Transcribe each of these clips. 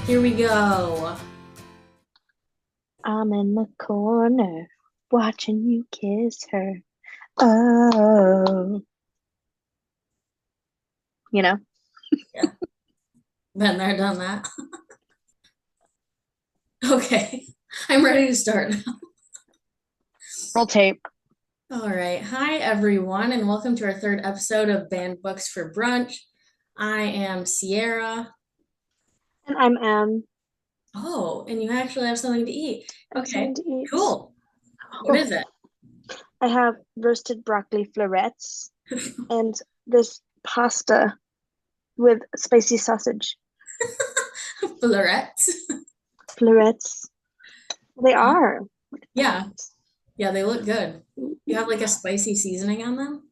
Here we go. I'm in the corner watching you kiss her. Oh, you know, Yeah, been there, done that. Okay, I'm ready to start. roll tape. All right. Hi, everyone, and welcome to our third episode of Banned Books for Brunch. I am Sierra. And I'm Oh, and you actually have something to eat. I have Okay, something to eat. cool. What Oh, is it? I have roasted broccoli florets and this pasta with spicy sausage. Florets. Florets. They are. Look at Yeah, that. yeah, they look good. You have like a spicy seasoning on them?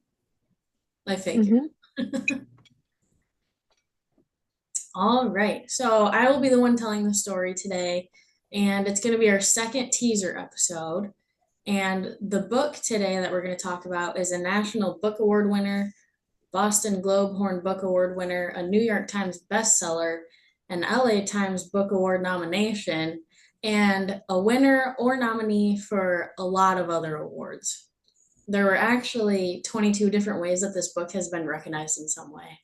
I figured. Mm-hmm. All right. So I will be the one telling the story today, and it's going to be our second teaser episode. And the book today that we're going to talk about is a National Book Award winner, Boston Globe Horn Book Award winner, a New York Times bestseller, an LA Times Book Award nomination, and a winner or nominee for a lot of other awards. There were actually 22 different ways that this book has been recognized in some way,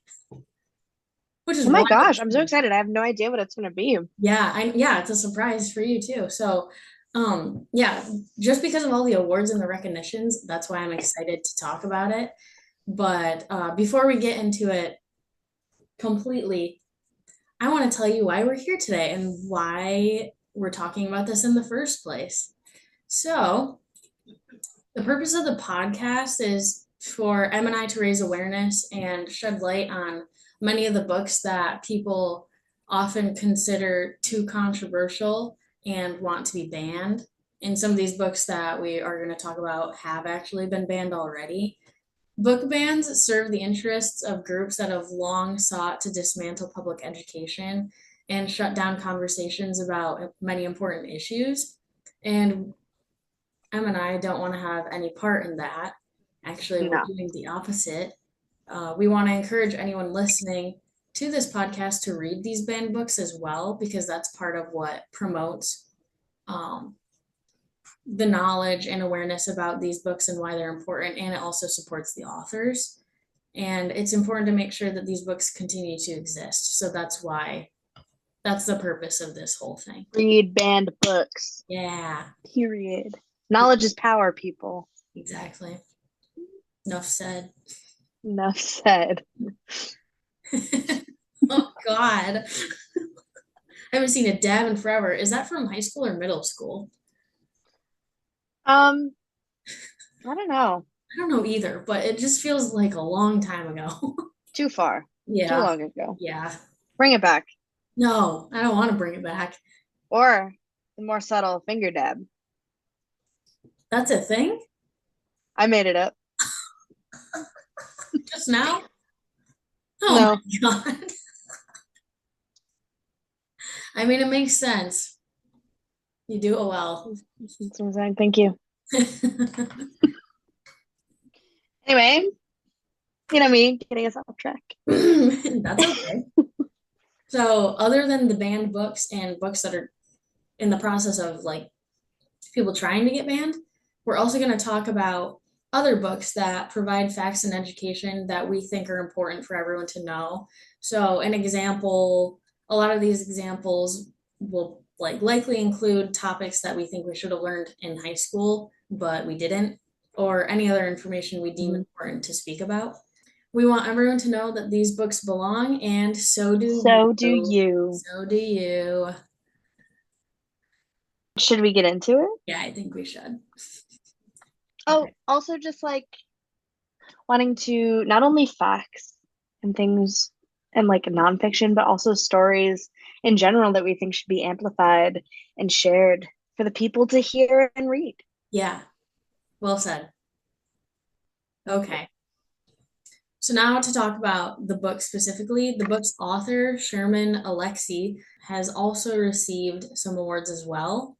which is Oh my wild. gosh, I'm so excited. I have no idea what it's gonna be. Yeah, it's a surprise for you too. So, yeah, just because of all the awards and the recognitions, that's why I'm excited to talk about it. But before we get into it completely, I want to tell you why we're here today and why we're talking about this in the first place. So, the purpose of the podcast is for Em and I to raise awareness and shed light on many of the books that people often consider too controversial and want to be banned. And some of these books that we are going to talk about have actually been banned already. Book bans serve the interests of groups that have long sought to dismantle public education and shut down conversations about many important issues. And Em and I don't want to have any part in that. Actually, we're No. doing the opposite. We want to encourage anyone listening to this podcast to read these banned books as well, because that's part of what promotes um, the knowledge and awareness about these books and why they're important. And it also supports the authors. And it's important to make sure that these books continue to exist. So that's the purpose of this whole thing. Read banned books. Yeah, Period. Knowledge is power, people. exactly. Enough said. Enough said. Oh God. I haven't seen a dab in forever. Is that from high school or middle school? Um, I don't know. I don't know either, but it just feels like a long time ago. Too far. Too Yeah. long ago. Yeah. Bring it back. No, I don't want to bring it back. Or the more subtle finger dab. That's a thing? I made it up. Just now? Oh No. my God. I mean, it makes sense. You do it well. That's what I'm saying. Thank you. Anyway, you know me, getting us off track. That's okay. So, other than the banned books and books that are in the process of like people trying to get banned, we're also going to talk about other books that provide facts and education that we think are important for everyone to know. So, an example, a lot of these examples will like likely include topics that we think we should have learned in high school, but we didn't, or any other information we deem Mhm. important to speak about. We want everyone to know that these books belong, and so do So do you. you. So do you. Should we get into it? Yeah, I think we should. Oh, Okay. also just like wanting to not only facts and things and like nonfiction, but also stories in general that we think should be amplified and shared for the people to hear and read. Yeah, well said. Okay. So now to talk about the book specifically, the book's author, Sherman Alexie, has also received some awards as well.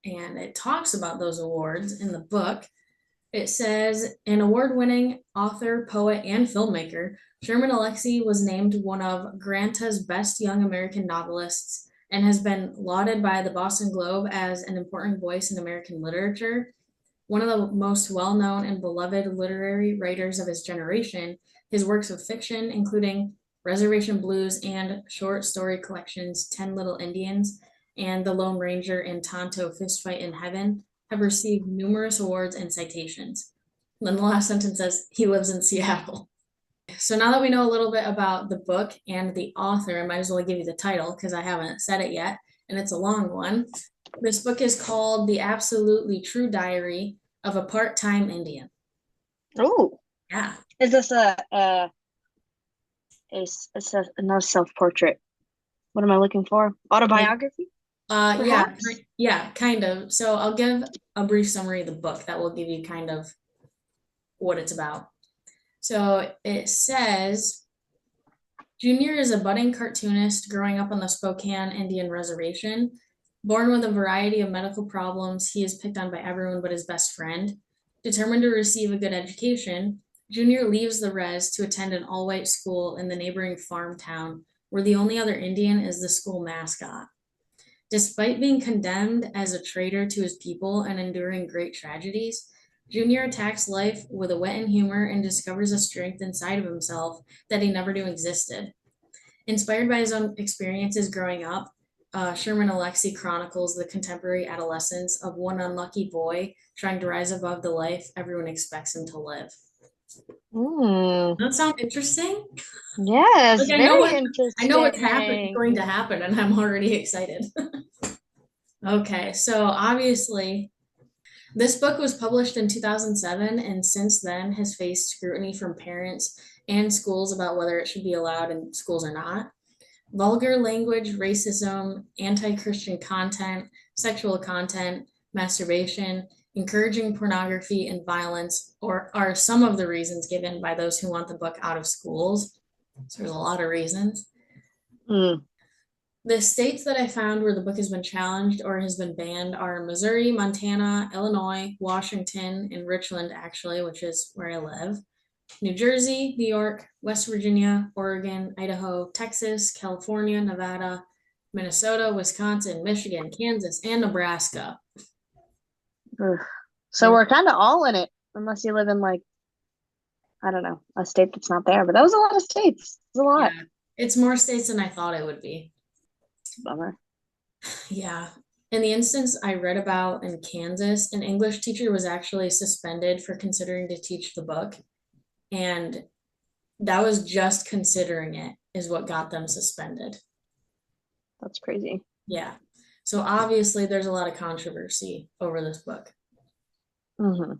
And it talks about those awards in the book. It says an award winning author, poet, and filmmaker, Sherman Alexie was named one of Granta's best young American novelists and has been lauded by the Boston Globe as an important voice in American literature. One of the most well known and beloved literary writers of his generation, his works of fiction, including Reservation Blues and short story collections 10 Little Indians and The Lone Ranger and Tonto Fistfight in Heaven, have received numerous awards and citations. And then the last sentence says he lives in Seattle. So now that we know a little bit about the book and the author, I might as well give you the title because I haven't said it yet, and it's a long one. This book is called The Absolutely True Diary of a Part-Time Indian. Oh, Yeah. is this not a self-portrait? What am I looking for? Autobiography, Yeah, perhaps? yeah, kind of. So I'll give a brief summary of the book that will give you kind of what it's about. So it says Junior is a budding cartoonist growing up on the Spokane Indian Reservation. Born with a variety of medical problems, he is picked on by everyone but his best friend. Determined to receive a good education, Junior leaves the res to attend an all white school in the neighboring farm town, where the only other Indian is the school mascot. Despite being condemned as a traitor to his people and enduring great tragedies, Junior attacks life with a wit and humor and discovers a strength inside of himself that he never knew existed. Inspired by his own experiences growing up, Sherman Alexie chronicles the contemporary adolescence of one unlucky boy trying to rise above the life everyone expects him to live. Mm, Does that sound interesting? yes, Like very I know what's interesting. going to happen, and I'm already excited. Okay, so obviously, this book was published in 2007, and since then has faced scrutiny from parents and schools about whether it should be allowed in schools or not. Vulgar language, racism, anti Christian content, sexual content, masturbation, encouraging pornography, and violence or are some of the reasons given by those who want the book out of schools. So there's a lot of reasons. Mm. The states that I found where the book has been challenged or has been banned are Missouri, Montana, Illinois, Washington, and Richland, actually, which is where I live. New Jersey, New York, West Virginia, Oregon, Idaho, Texas, California, Nevada, Minnesota, Wisconsin, Michigan, Kansas, and Nebraska. Ugh. So And we're kind of all in it, unless you live in like, I don't know, a state that's not there. But that was a lot of states. It was a lot. yeah, it's more states than I thought it would be. Bummer. Yeah. In the instance I read about in Kansas, an English teacher was actually suspended for considering to teach the book. And that was just considering it, is what got them suspended. That's crazy. Yeah. So obviously, there's a lot of controversy over this book. Hmm.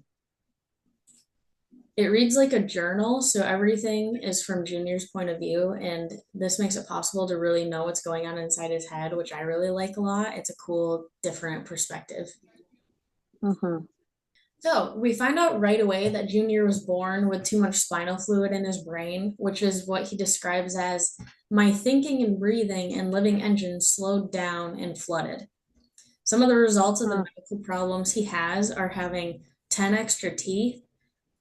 It reads like a journal, so everything is from Junior's point of view, and this makes it possible to really know what's going on inside his head, which I really like a lot. It's a cool, different perspective. Hmm. So we find out right away that Junior was born with too much spinal fluid in his brain, which is what he describes as my thinking and breathing and living engine slowed down and flooded. Some of the results of the Hmm. medical problems he has are having 10 extra teeth.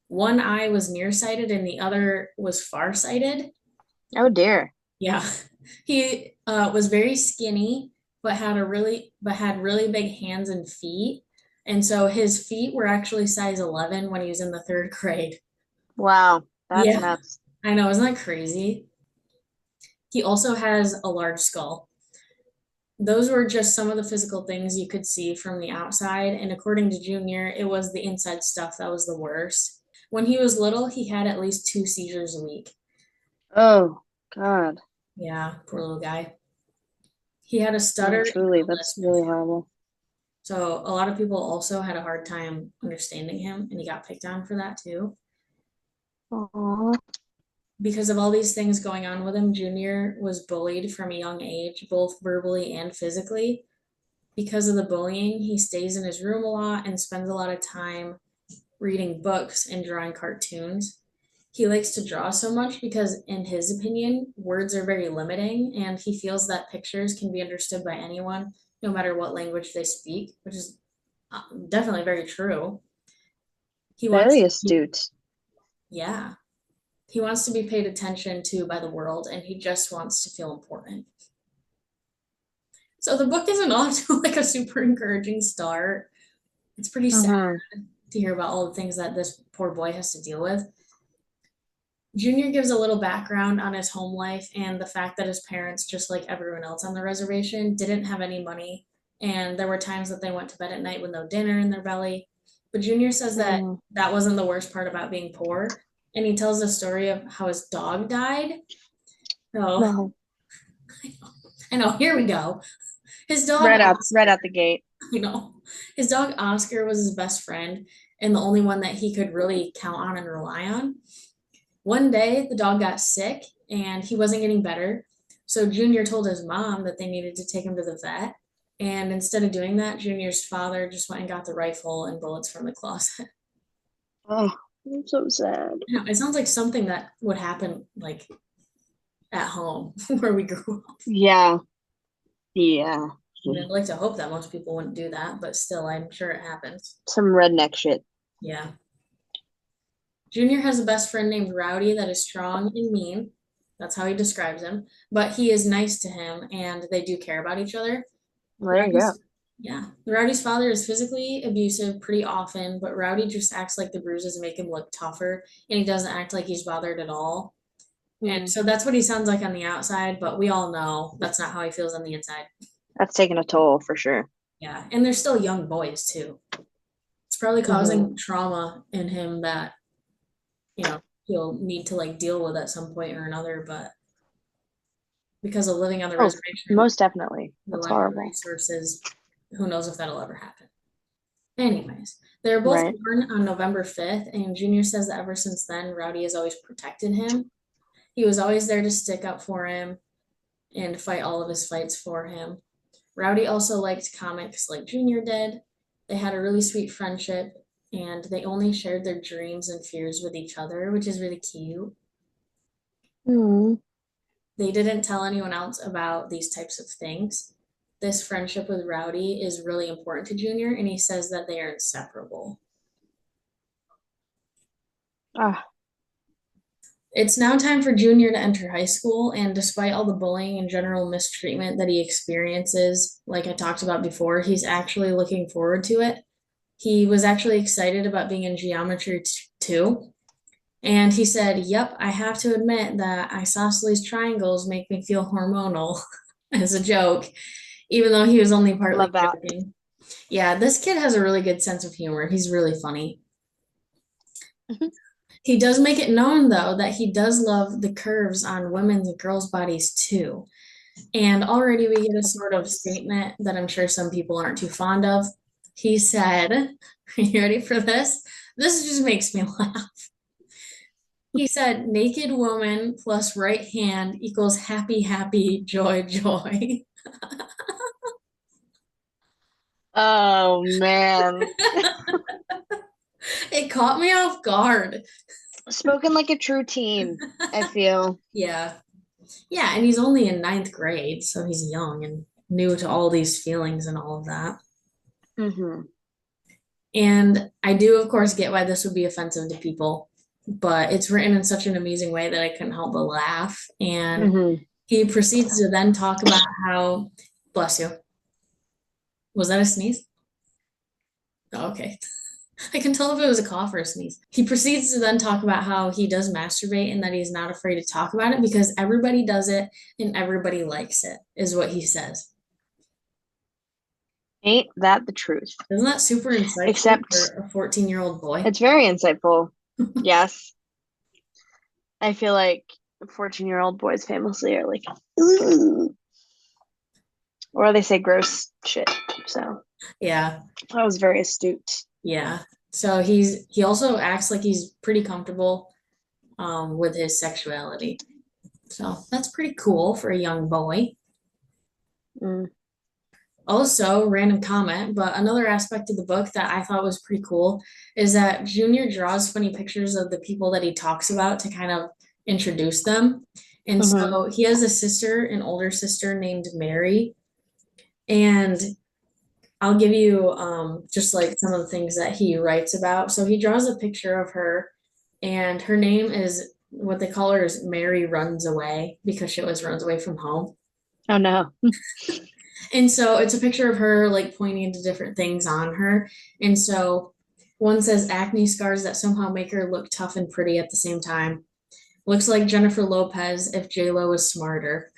One eye was nearsighted and the other was farsighted. Oh dear. Yeah. He was very skinny, but had really big hands and feet. And so his feet were actually size 11 when he was in the third grade. Wow. That's Yeah, nuts. I know. Isn't that crazy? He also has a large skull. Those were just some of the physical things you could see from the outside. And according to Junior, it was the inside stuff that was the worst. When he was little, he had at least 2 seizures a week. Oh God. Yeah, poor little guy. He had a No, stutter and truly, a that's lisp. really horrible. So a lot of people also had a hard time understanding him, and he got picked on for that too. Aw. Because of all these things going on with him, Junior was bullied from a young age, both verbally and physically. Because of the bullying, he stays in his room a lot and spends a lot of time reading books and drawing cartoons. He likes to draw so much because, in his opinion, words are very limiting, and he feels that pictures can be understood by anyone, no matter what language they speak, which is definitely very true. He wants Very to be, astute. yeah, he wants to be paid attention to by the world, and he just wants to feel important. So the book isn't off to like a super encouraging start. It's pretty sad Mm-hmm. to hear about all the things that this poor boy has to deal with. Junior gives a little background on his home life and the fact that his parents, just like everyone else on the reservation, didn't have any money. And there were times that they went to bed at night with no dinner in their belly. But Junior says that Mm, that wasn't the worst part about being poor. And he tells the story of how his dog died. So no. I know, here we go. His dog, Right out the gate. you know, his dog Oscar was his best friend and the only one that he could really count on and rely on. One day, the dog got sick and he wasn't getting better. So Junior told his mom that they needed to take him to the vet. And instead of doing that, Junior's father just went and got the rifle and bullets from the closet. Oh, I'm so sad. It sounds like something that would happen like at home where we grew up. Yeah. Yeah. I mean, I'd like to hope that most people wouldn't do that, but still, I'm sure it happens. Some redneck shit. Yeah. Junior has a best friend named Rowdy that is strong and mean. That's how he describes him. But he is nice to him and they do care about each other. Well, there you go. Rowdy's, yeah. Rowdy's father is physically abusive pretty often, but Rowdy just acts like the bruises make him look tougher and he doesn't act like he's bothered at all. And Mm, so that's what he sounds like on the outside, but we all know that's not how he feels on the inside. that's taking a toll for sure. Yeah. And they're still young boys too. It's probably Hmm. causing trauma in him that, he'll need to like deal with at some point or another, but because of living on the Oh, reservation, most definitely. the That's lack of horrible. resources, who knows if that'll ever happen. Anyways, they were both Right. born on November 5th, and Junior says that ever since then, Rowdy has always protected him. He was always there to stick up for him and fight all of his fights for him. Rowdy also liked comics like Junior did. They had a really sweet friendship, and they only shared their dreams and fears with each other, which is really cute. Mm. They didn't tell anyone else about these types of things. This friendship with Rowdy is really important to Junior, and he says that they are inseparable. Ah. It's now time for Junior to enter high school, and despite all the bullying and general mistreatment that he experiences, like I talked about before, he's actually looking forward to it. He was actually excited about being in geometry too. And he said, "Yep, I have to admit that isosceles triangles make me feel hormonal," as a joke, even though he was only partly Love that. joking. Yeah, this kid has a really good sense of humor. He's really funny. Mhm. He does make it known, though, that he does love the curves on women's and girls' bodies too. And already we get a Of sort of course. statement that I'm sure some people aren't too fond of. He said, "Are you ready for this? This just makes me laugh." He said, "Naked woman plus right hand equals happy, happy, joy, joy." Oh man. It caught me off guard. Spoken like a true teen, I feel. Yeah. Yeah, and he's only in ninth grade, so he's young and new to all these feelings and all of that. Hmm. And I do, of course, get why this would be offensive to people, but it's written in such an amazing way that I couldn't help but laugh. And Hmm. he proceeds to then talk about how, bless you, was that a sneeze? Oh, okay. I can tell if it was a cough or a sneeze. He proceeds to then talk about how he does masturbate and that he's not afraid to talk about it because everybody does it and everybody likes it, is what he says. Ain't that the truth? Isn't that super insightful for Except a 14-year-old boy? it's very insightful. Yes. I feel like 14-year-old boys famously are like, ooh, or they say gross shit. So Yeah, that was very astute. yeah. So he also acts like he's pretty comfortable with his sexuality. So that's pretty cool for a young boy. Mm. Also, random comment, but another aspect of the book that I thought was pretty cool is that Junior draws funny pictures of the people that he talks about to kind of introduce them. And Hmm. so he has a sister, an older sister named Mary. And I'll give you just like some of the things that he writes about. So he draws a picture of her, and her name is what they call her is Mary Runs Away because she always runs away from home. Oh no. And so it's a picture of her like pointing to different things on her. And so one says acne scars that somehow make her look tough and pretty at the same time. Looks like Jennifer Lopez if J Lo was smarter.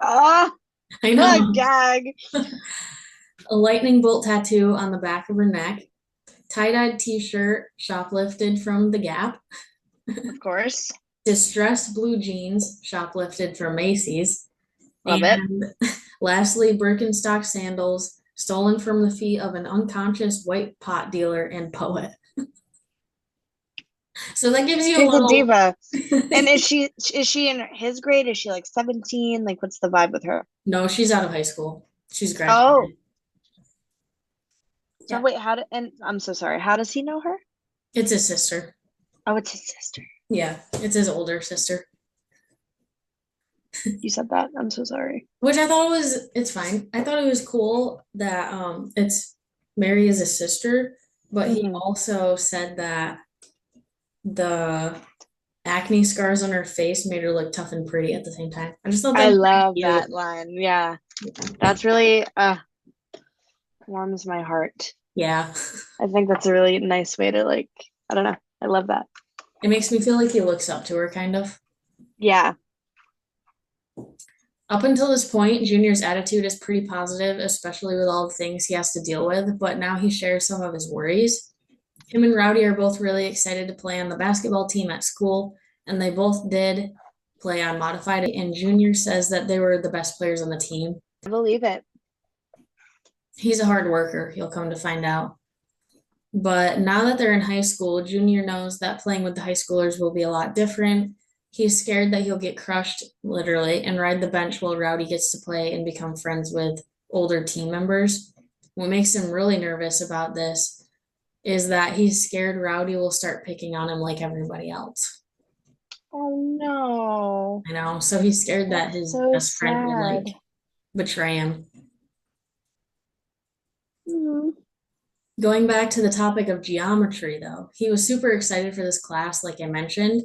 Ah, I ah, know. gag. A lightning bolt tattoo on the back of her neck. Tie-dyed t-shirt shoplifted from the Gap. Of course. Distressed blue jeans shoplifted from Macy's. Love it. And lastly, Birkenstock sandals stolen from the feet of an unconscious white pot dealer and poet. So that gives you a She's a little. diva. And is she in his grade? Is she like 17? Like what's the vibe with her? No, she's out of high school. She's Oh, graduated. so Yeah. wait, and I'm so sorry. How does he know her? It's his sister. Oh, it's his sister. Yeah, it's his older sister. You said that. I'm so sorry. Which I thought was it's fine. I thought it was cool that it's Mary is a sister, but he Hmm. also said that the acne scars on her face made her look tough and pretty at the same time. I just thought that I was pretty love cute. that line. Yeah. That's really warms my heart. Yeah. I think that's a really nice way to like, I don't know. I love that. It makes me feel like he looks up to her kind of. Yeah. Up until this point, Junior's attitude is pretty positive, especially with all the things he has to deal with, but now he shares some of his worries. Him and Rowdy are both really excited to play on the basketball team at school, and they both did play on modified. And Junior says that they were the best players on the team. I believe it. He's a hard worker, you'll come to find out. But now that they're in high school, Junior knows that playing with the high schoolers will be a lot different. He's scared that he'll get crushed, literally, and ride the bench while Rowdy gets to play and become friends with older team members. What makes him really nervous about this is that he's scared Rowdy will start picking on him like everybody else. Oh no. I know. So he's scared that That's his so best friend will sad. like betray him. Mm. Going back to the topic of geometry, though, he was super excited for this class, like I mentioned.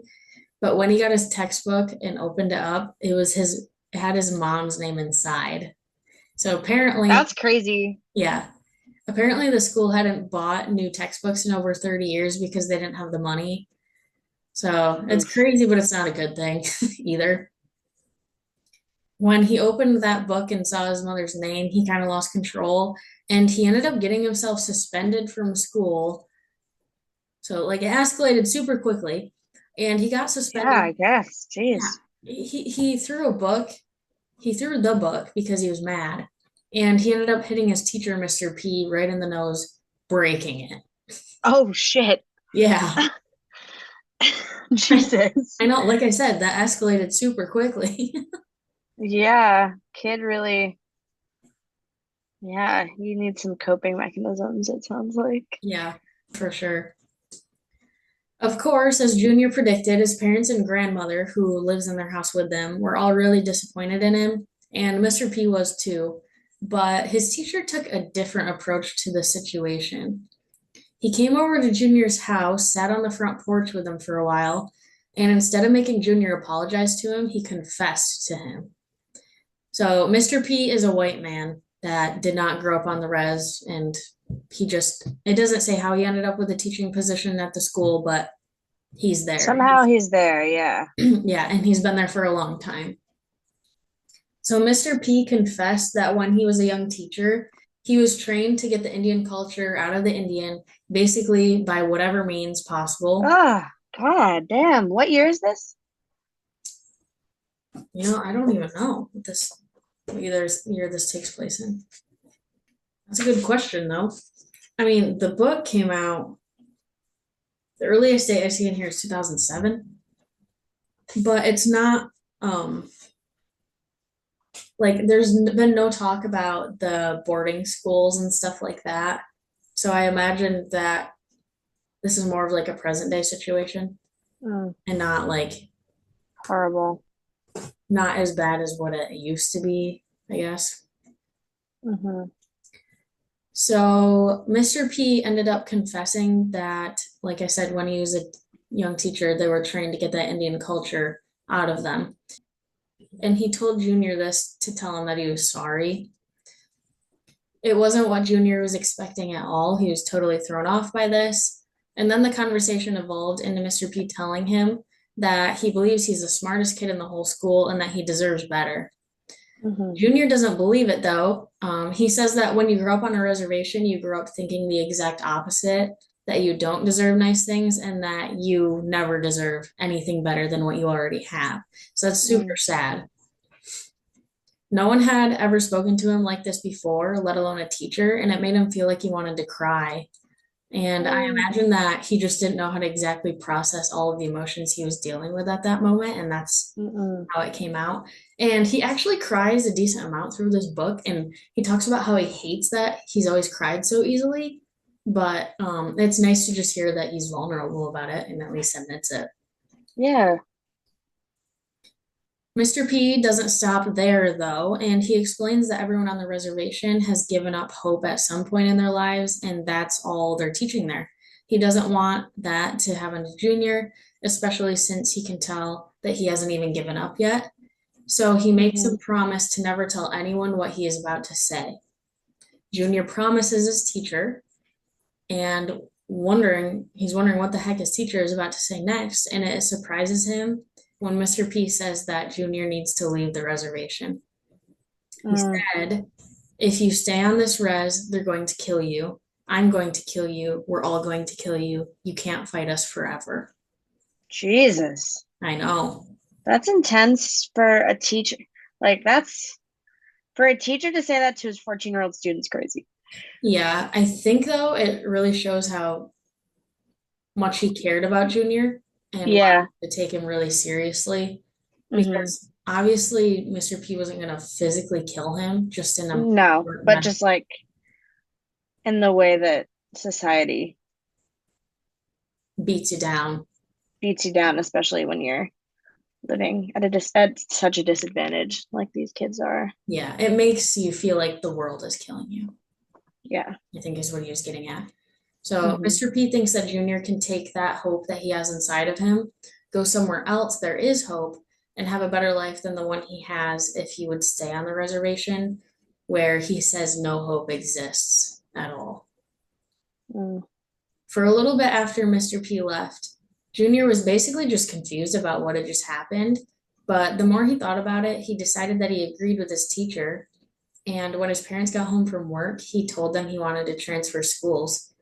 But when he got his textbook and opened it up, it had his mom's name inside. So apparently, That's crazy. yeah, apparently the school hadn't bought new textbooks in over 30 years because they didn't have the money. So it's Oof. crazy, but it's not a good thing either. When he opened that book and saw his mother's name, he kind of lost control and he ended up getting himself suspended from school. So like it escalated super quickly and he got Yeah, suspended. I guess. Yeah. Jeez. He threw a book. He threw the book because he was mad. And he ended up hitting his teacher, Mr. P, right in the nose, breaking it. Oh shit. Yeah. I, Jesus. I know, like I said, that escalated super quickly. Yeah, kid really, yeah, you need some coping mechanisms, it sounds like. Yeah, for sure. Of course, as Junior predicted, his parents and grandmother, who lives in their house with them, were all really disappointed in him, and Mr. P was too. But his teacher took a different approach to the situation. He came over to Junior's house, sat on the front porch with him for a while, and instead of making Junior apologize to him, he confessed to him. So Mr. P is a white man that did not grow up on the res, and it doesn't say how he ended up with a teaching position at the school, but he's there. Somehow he's there, yeah. Yeah, and he's been there for a long time. So Mr. P confessed that when he was a young teacher, he was trained to get the Indian culture out of the Indian, basically by whatever means possible. Ah, God damn. What year is this? I don't even know what year this takes place in. That's a good question, though. I mean, the book came out, the earliest date I see in here is 2007, but it's not, like, there's been no talk about the boarding schools and stuff like that. So I imagine that this is more of like a present day situation Mm, and not like horrible. not as bad as what it used to be, I guess. Hmm. So Mr. P ended up confessing that, like I said, when he was a young teacher, they were trying to get that Indian culture out of them. And he told Junior this to tell him that he was sorry. It wasn't what Junior was expecting at all. He was totally thrown off by this. And then the conversation evolved into Mr. P telling him that he believes he's the smartest kid in the whole school and that he deserves better. Hmm. Junior doesn't believe it though. He says that when you grow up on a reservation, you grow up thinking the exact opposite, that you don't deserve nice things and that you never deserve anything better than what you already have. So that's super Mm. sad. No one had ever spoken to him like this before, let alone a teacher, and it made him feel like he wanted to cry. And I Oh. imagine that he just didn't know how to exactly process all of the emotions he was dealing with at that moment, and that's Mm-mm. how it came out. And he actually cries a decent amount through this book, and he talks about how he hates that he's always cried so easily. But it's nice to just hear that he's vulnerable about it and at least admits it. Yeah. Mr. P doesn't stop there, though, and he explains that everyone on the reservation has given up hope at some point in their lives, and that's all they're teaching there. He doesn't want that to happen to Junior, especially since he can tell that he hasn't even given up yet. So he makes Hmm. a promise to never tell anyone what he is about to say. Junior promises his teacher and he's wondering what the heck his teacher is about to say next, and it surprises him when Mr. P says that Junior needs to leave the reservation. He Mm. said, if you stay on this res, they're going to kill you. I'm going to kill you. We're all going to kill you. You can't fight us forever. Jesus. I know. That's intense for a teacher. Like, that's for a teacher to say that to his 14-year-old student's crazy. Yeah, I think though it really shows how much he cared about Junior and Yeah. wanted to take him really seriously Hmm. because obviously Mr. P wasn't going to physically kill him just in a No, but mental just like in the way that society beats you down. beats you down, especially when you're living at at such a disadvantage like these kids are. Yeah, it makes you feel like the world is killing you, Yeah. I think is what he was getting at. So Hmm. Mr. P thinks that Junior can take that hope that he has inside of him, go somewhere else, there is hope, and have a better life than the one he has if he would stay on the reservation where he says no hope exists at all. Mm. For a little bit after Mr. P left, Junior was basically just confused about what had just happened. But the more he thought about it, he decided that he agreed with his teacher. And when his parents got home from work, he told them he wanted to transfer schools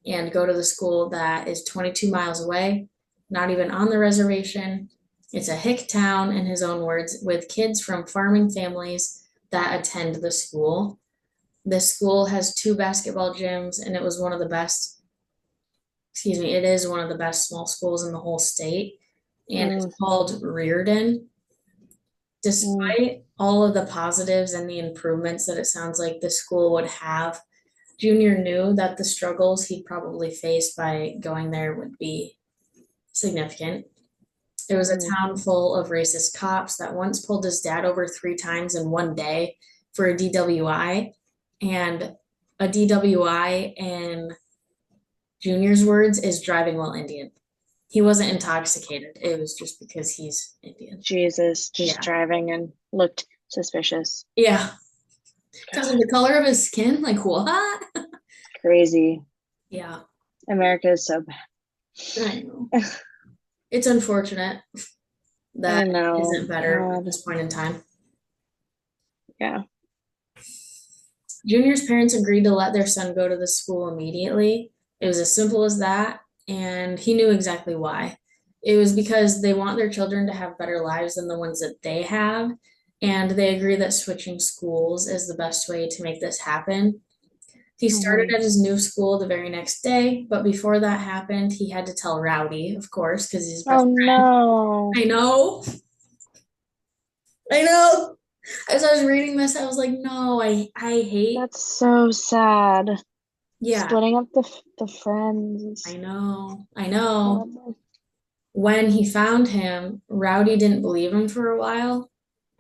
and go to the school that is 22 miles away, not even on the reservation. It's a hick town, in his own words, with kids from farming families that attend the school. This school has two basketball gyms, and it was one of the best, excuse me, it is one of the best small schools in the whole state. And it's Mm. called Reardon. Mm. Despite all of the positives and the improvements that it sounds like the school would have, Junior knew that the struggles he'd probably face by going there would be significant. It was a Hmm. town full of racist cops that once pulled his dad over 3 times in one day for a DWI. And a DWI, in Junior's words, is driving while Indian. He wasn't intoxicated. It was just because he's Indian. Jesus, just Yeah. driving and looked suspicious. Yeah. Because of God, the color of his skin. Like, what? crazy. Yeah. America is so I know. bad. It's unfortunate I that it know. isn't better at God. this point in time. Yeah. Junior's parents agreed to let their son go to the school immediately. It was as simple as that, and he knew exactly why. It was because they want their children to have better lives than the ones that they have, and they agree that switching schools is the best way to make this happen. He started Hmm. at his new school the very next day, but before that happened, he had to tell Rowdy, of course, because he's his Oh best friend. no. I know, I know. As I was reading this, I was like, no, I hate. That's so sad. Yeah, Splitting up the friends. I know, I know. Horrible. When he found him, Rowdy didn't believe him for a while,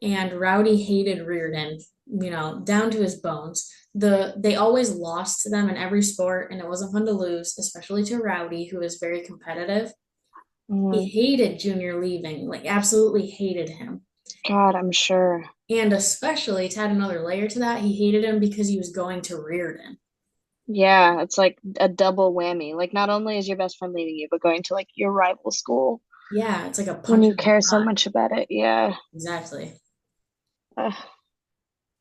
and Rowdy hated Reardon, down to his bones. They always lost to them in every sport, and it wasn't fun to lose, especially to Rowdy, who is very competitive. He Hmm. hated Junior leaving, like absolutely hated him. God, I'm sure. And especially to add another layer to that, he hated him because he was going to Reardon. Yeah, it's like a double whammy. Like not only is your best friend leaving you, but going to like your rival school Yeah, it's like a when punch you in the care so gut. much about it. Yeah. Exactly. Ugh,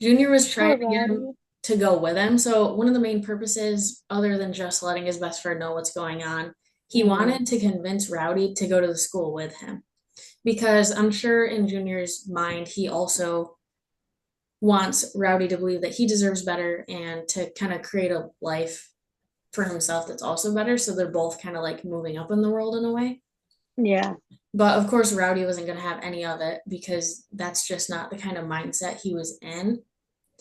Junior was trying poor to get him Rowdy. to go with him. So, one of the main purposes, other than just letting his best friend know what's going on, he Hmm. wanted to convince Rowdy to go to the school with him. Because I'm sure in Junior's mind, he also wants Rowdy to believe that he deserves better and to kind of create a life for himself that's also better. So, they're both kind of like moving up in the world in a way. Yeah. But of course, Rowdy wasn't going to have any of it because that's just not the kind of mindset he was in.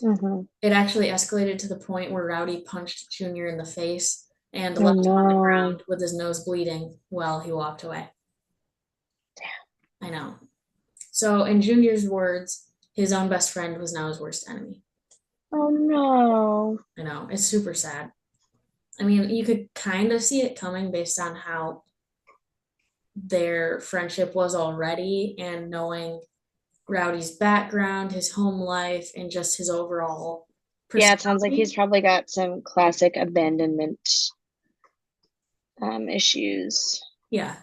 Hmm. It actually escalated to the point where Rowdy punched Junior in the face and Oh left him on the no. ground with his nose bleeding while he walked away. I know. So, in Junior's words, his own best friend was now his worst enemy. Oh no. I know. It's super sad. I mean, you could kind of see it coming based on how their friendship was already and knowing Rowdy's background, his home life, and just his overall Yeah, it sounds like he's personality. probably got some classic abandonment issues. Yeah,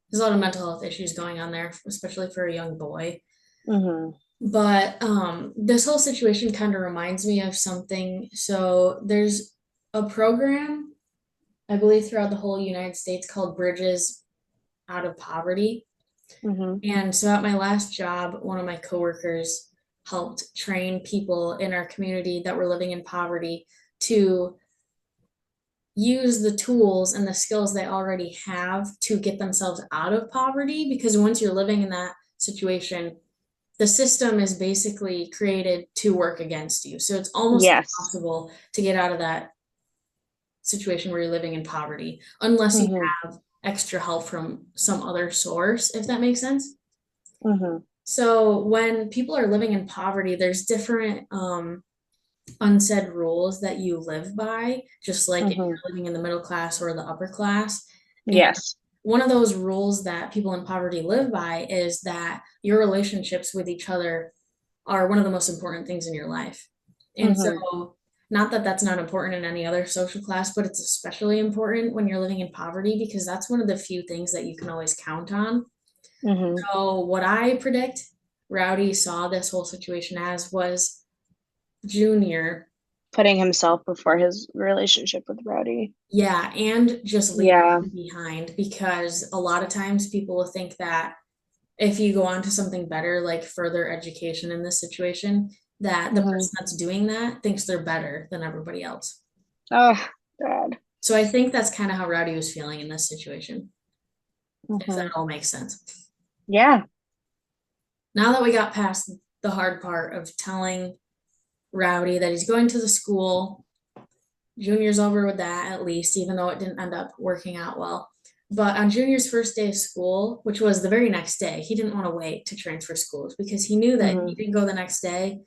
there's a lot of mental health issues going on there, especially for a young boy. Hmm. But this whole situation kind of reminds me of something. So there's a program, I believe, throughout the whole United States called Bridges Out of Poverty. Hmm. And so at my last job, one of my coworkers helped train people in our community that were living in poverty to use the tools and the skills they already have to get themselves out of poverty. Because once you're living in that situation, the system is basically created to work against you. So it's almost Yes. impossible to get out of that situation where you're living in poverty unless you Hmm. have extra help from some other source, if that makes sense. Hmm. So when people are living in poverty, there's different unsaid rules that you live by, just like if Hmm. you're living in the middle class or the upper class. And Yes. one of those rules that people in poverty live by is that your relationships with each other are one of the most important things in your life. And Hmm. so, not that that's not important in any other social class, but it's especially important when you're living in poverty because that's one of the few things that you can always count on. Hmm. So, what I predict Rowdy saw this whole situation as was Junior, Putting himself before his relationship with Rowdy. yeah, and just leaving Yeah. him behind because a lot of times people will think that if you go on to something better, like further education in this situation, that the Hmm. person that's doing that thinks they're better than everybody else. Oh, God. So I think that's kind of how Rowdy was feeling in this situation, if that Hmm. all makes sense. Yeah. Now that we got past the hard part of telling Rowdy that he's going to the school, Junior's over with that at least, even though it didn't end up working out well. But on Junior's first day of school, which was the very next day, he didn't want to wait to transfer schools because he knew that if he Hmm. didn't go the next day,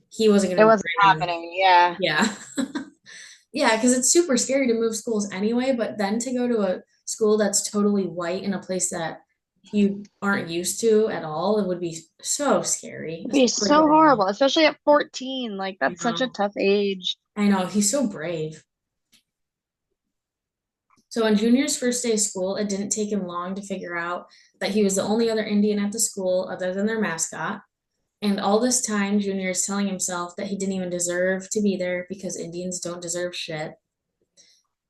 he wasn't It going to be wasn't great anymore. happening. Yeah. Yeah. Yeah, because it's super scary to move schools anyway, but then to go to a school that's totally white in a place that you aren't used to at all, it would be so scary, It'd be especially so going horrible, in. especially at 14. Like, I that's such a know. tough age. I know. He's so brave. So on Junior's first day of school, it didn't take him long to figure out that he was the only other Indian at the school other than their mascot. And all this time, Junior is telling himself that he didn't even deserve to be there because Indians don't deserve shit.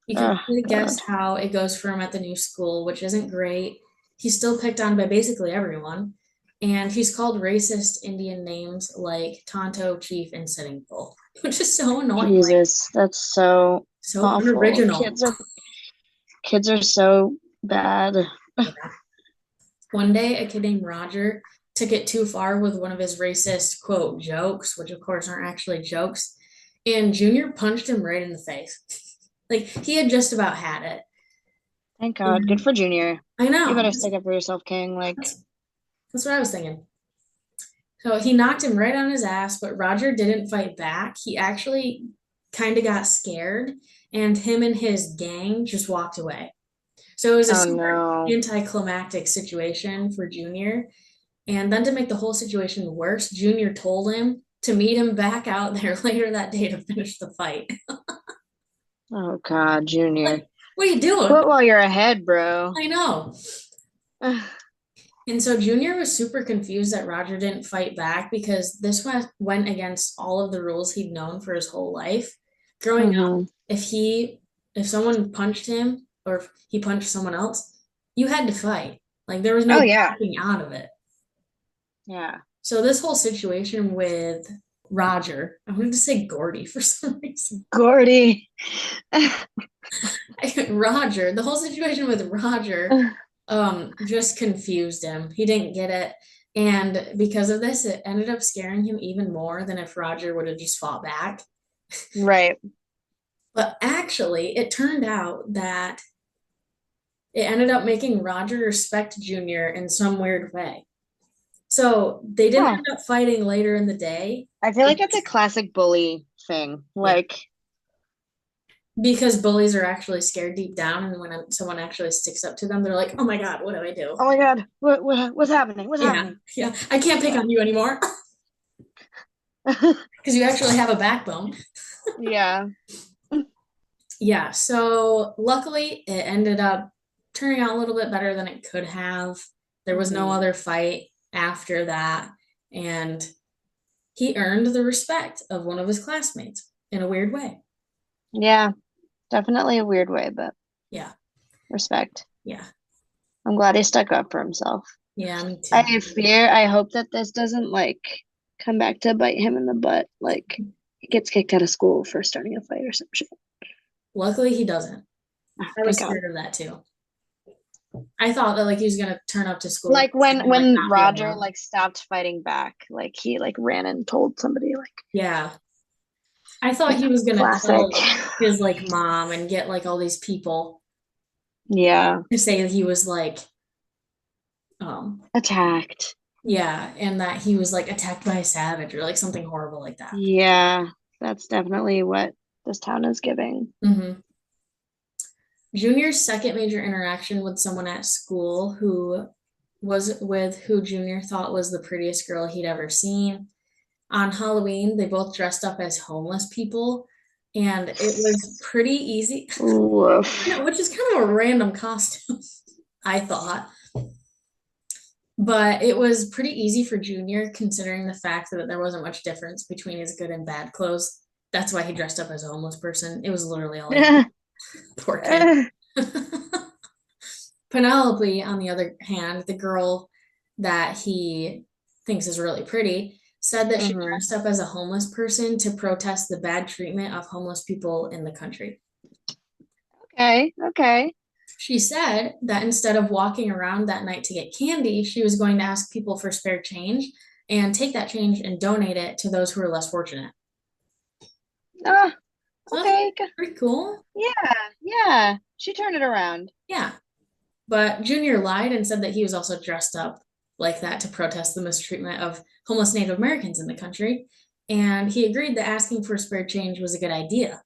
You can Oh, probably guess God. how it goes for him at the new school, which isn't great. He's still picked on by basically everyone. And he's called racist Indian names like Tonto, Chief, and Sitting Bull, which is so annoying, like Jesus, that's so so awful. unoriginal. Kids are so bad. Yeah. One day, a kid named Roger took it too far with one of his racist, quote, jokes, which of course aren't actually jokes. And Junior punched him right in the face. Like he had just about had it. Thank God. Good And for Junior. I You know. better stick up for yourself, King. Like, That's, that's what I was thinking. So he knocked him right on his ass, but Roger didn't fight back. He actually kind of got scared, and him and his gang just walked away. So it was a oh super no. anticlimactic situation for Junior. And then to make the whole situation worse, Junior told him to meet him back out there later that day to finish the fight. Oh God, Junior. Like, what are you doing? Quit while you're ahead, bro. I know. And so Junior was super confused that Roger didn't fight back because went against all of the rules he'd known for his whole life. Growing up, Hmm. if someone punched him or if he punched someone else, you had to fight. Like there was Oh no yeah. backing out of it. Yeah. So this whole situation with Roger, I wanted to say Gordy for some reason. Gordy. Roger, the whole situation with Roger just confused him. He didn't get it. And because of this, it ended up scaring him even more than if Roger would have just fought back. Right. But actually, it turned out that it ended up making Roger respect Junior in some weird way. So they didn't Huh. end up fighting later in the day. I feel like that's a classic bully thing. Yeah. Like, Because bullies are actually scared deep down. And when someone actually sticks up to them, they're like, oh my God, what do I do? oh my God, what's happening? What's Yeah. happening? Yeah. I can't pick Yeah. on you anymore because you actually have a backbone. Yeah. Yeah, so luckily it ended up turning out a little bit better than it could have. There was no Hmm. other fight after that, and he earned the respect of one of his classmates in a weird way. Yeah. Definitely a weird way, but Yeah, respect. yeah, I'm glad he stuck up for himself. yeah, me too. I hope that this doesn't like come back to bite him in the butt. Like he gets kicked out of school for starting a fight or some shit. Luckily, he doesn't. Oh, I thank was God. scared of that too. I thought that like he was gonna turn up to school the Like next day and like when not be Roger allowed. like stopped fighting back, like he like ran and told somebody like, Yeah, I thought he yeah, was gonna classic. tell his like mom and get like all these people Yeah, to say that he was like um attacked. yeah, and that he was like attacked by a savage or like something horrible like that. Yeah, that's definitely what this town is giving. Hmm. Junior's second major interaction with someone at school who was with who Junior thought was the prettiest girl he'd ever seen. On Halloween, they both dressed up as homeless people, and it was pretty easy, Woof. which is kind of a random costume, I thought. But it was pretty easy for Junior considering the fact that there wasn't much difference between his good and bad clothes. That's why he dressed up as a homeless person. It was literally all he did. Poor kid. Penelope, on the other hand, the girl that he thinks is really pretty, said that she Hmm. dressed up as a homeless person to protest the bad treatment of homeless people in the country. Okay, okay. She said that instead of walking around that night to get candy, she was going to ask people for spare change and take that change and donate it to those who are less fortunate. Ah, So that's okay. pretty cool. Yeah, yeah. She turned it around. Yeah. But Junior lied and said that he was also dressed up like that to protest the mistreatment of homeless Native Americans in the country. And he agreed that asking for spare change was a good idea.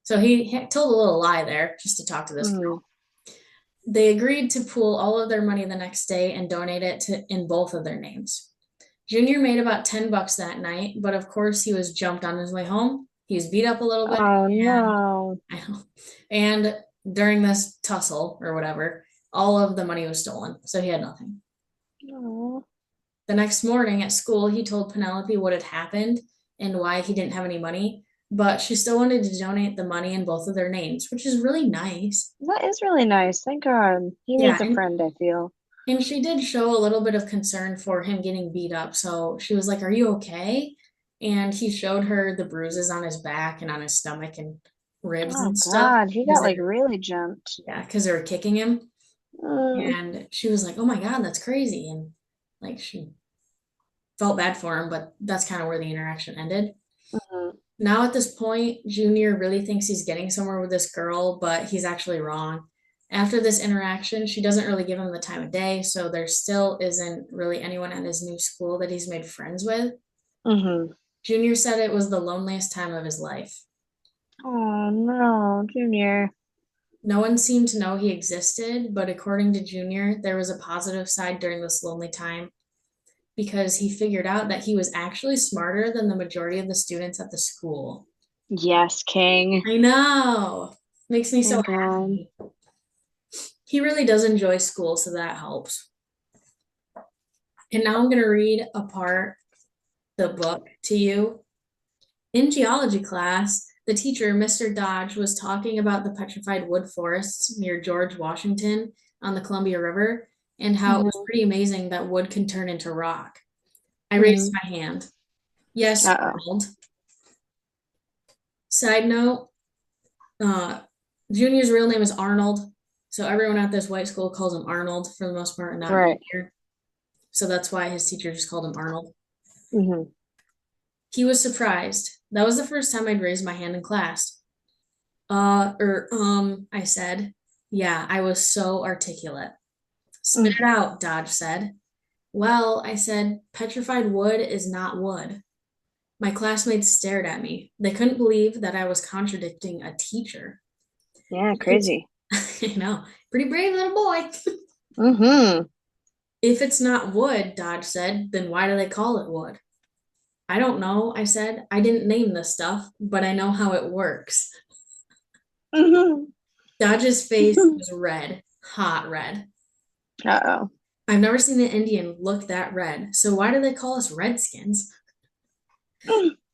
So he told a little lie there just to talk to this Mm. girl. They agreed to pool all of their money the next day and donate it to in both of their names. Junior made about $10 that night, but of course he was jumped on his way home. He was beat up a little bit, Oh and no. I know. And during this tussle or whatever, all of the money was stolen, so he had nothing. Oh. The next morning at school, he told Penelope what had happened and why he didn't have any money, but she still wanted to donate the money in both of their names, which is really nice. That is really nice. Thank God. He Yeah, needs a friend, I feel. and she did show a little bit of concern for him getting beat up. So she was like, "Are you okay?" And he showed her the bruises on his back and on his stomach and ribs Oh and stuff God, he because got like really jumped. yeah, because they were kicking him. Mm, And she was like, "Oh my God, that's crazy." And like she felt bad for him, but that's kind of where the interaction ended. mhm. Now at this point, Junior really thinks he's getting somewhere with this girl, but he's actually wrong. After this interaction, she doesn't really give him the time of day, so there still isn't really anyone at his new school that he's made friends with. Mhm. Junior said it was the loneliest time of his life. Oh no, Junior. No one seemed to know he existed, but according to Junior, there was a positive side during this lonely time because he figured out that he was actually smarter than the majority of the students at the school. Yes, King. I know. Makes me so Thank God. happy. He really does enjoy school, so that helps. And now I'm going to read apart the book to you. In geology class, the teacher, Mr. Dodge, was talking about the petrified wood forests near George Washington on the Columbia River and how it was Hmm. pretty amazing that wood can turn into rock. I raised Hmm. my hand. Yes, Uh-oh. Arnold. Side note, uh, Junior's real name is Arnold. So everyone at this white school calls him Arnold for the most part, and not Right. Junior. So that's why his teacher just called him Arnold. Hmm. He was surprised. That was the first time I'd raised my hand in class. I said. Yeah, I was so articulate. Spit it out, Dodge said. Well, I said, petrified wood is not wood. My classmates stared at me. They couldn't believe that I was contradicting a teacher. Yeah, If it's, crazy. I know, pretty brave little boy. Hmm. If it's not wood, Dodge said, then why do they call it wood? I don't know, I said. I didn't name this stuff, but I know how it works. Hmm. Dodge's face was red, hot red. Uh-oh. I've never seen an Indian look that red, so why do they call us Redskins?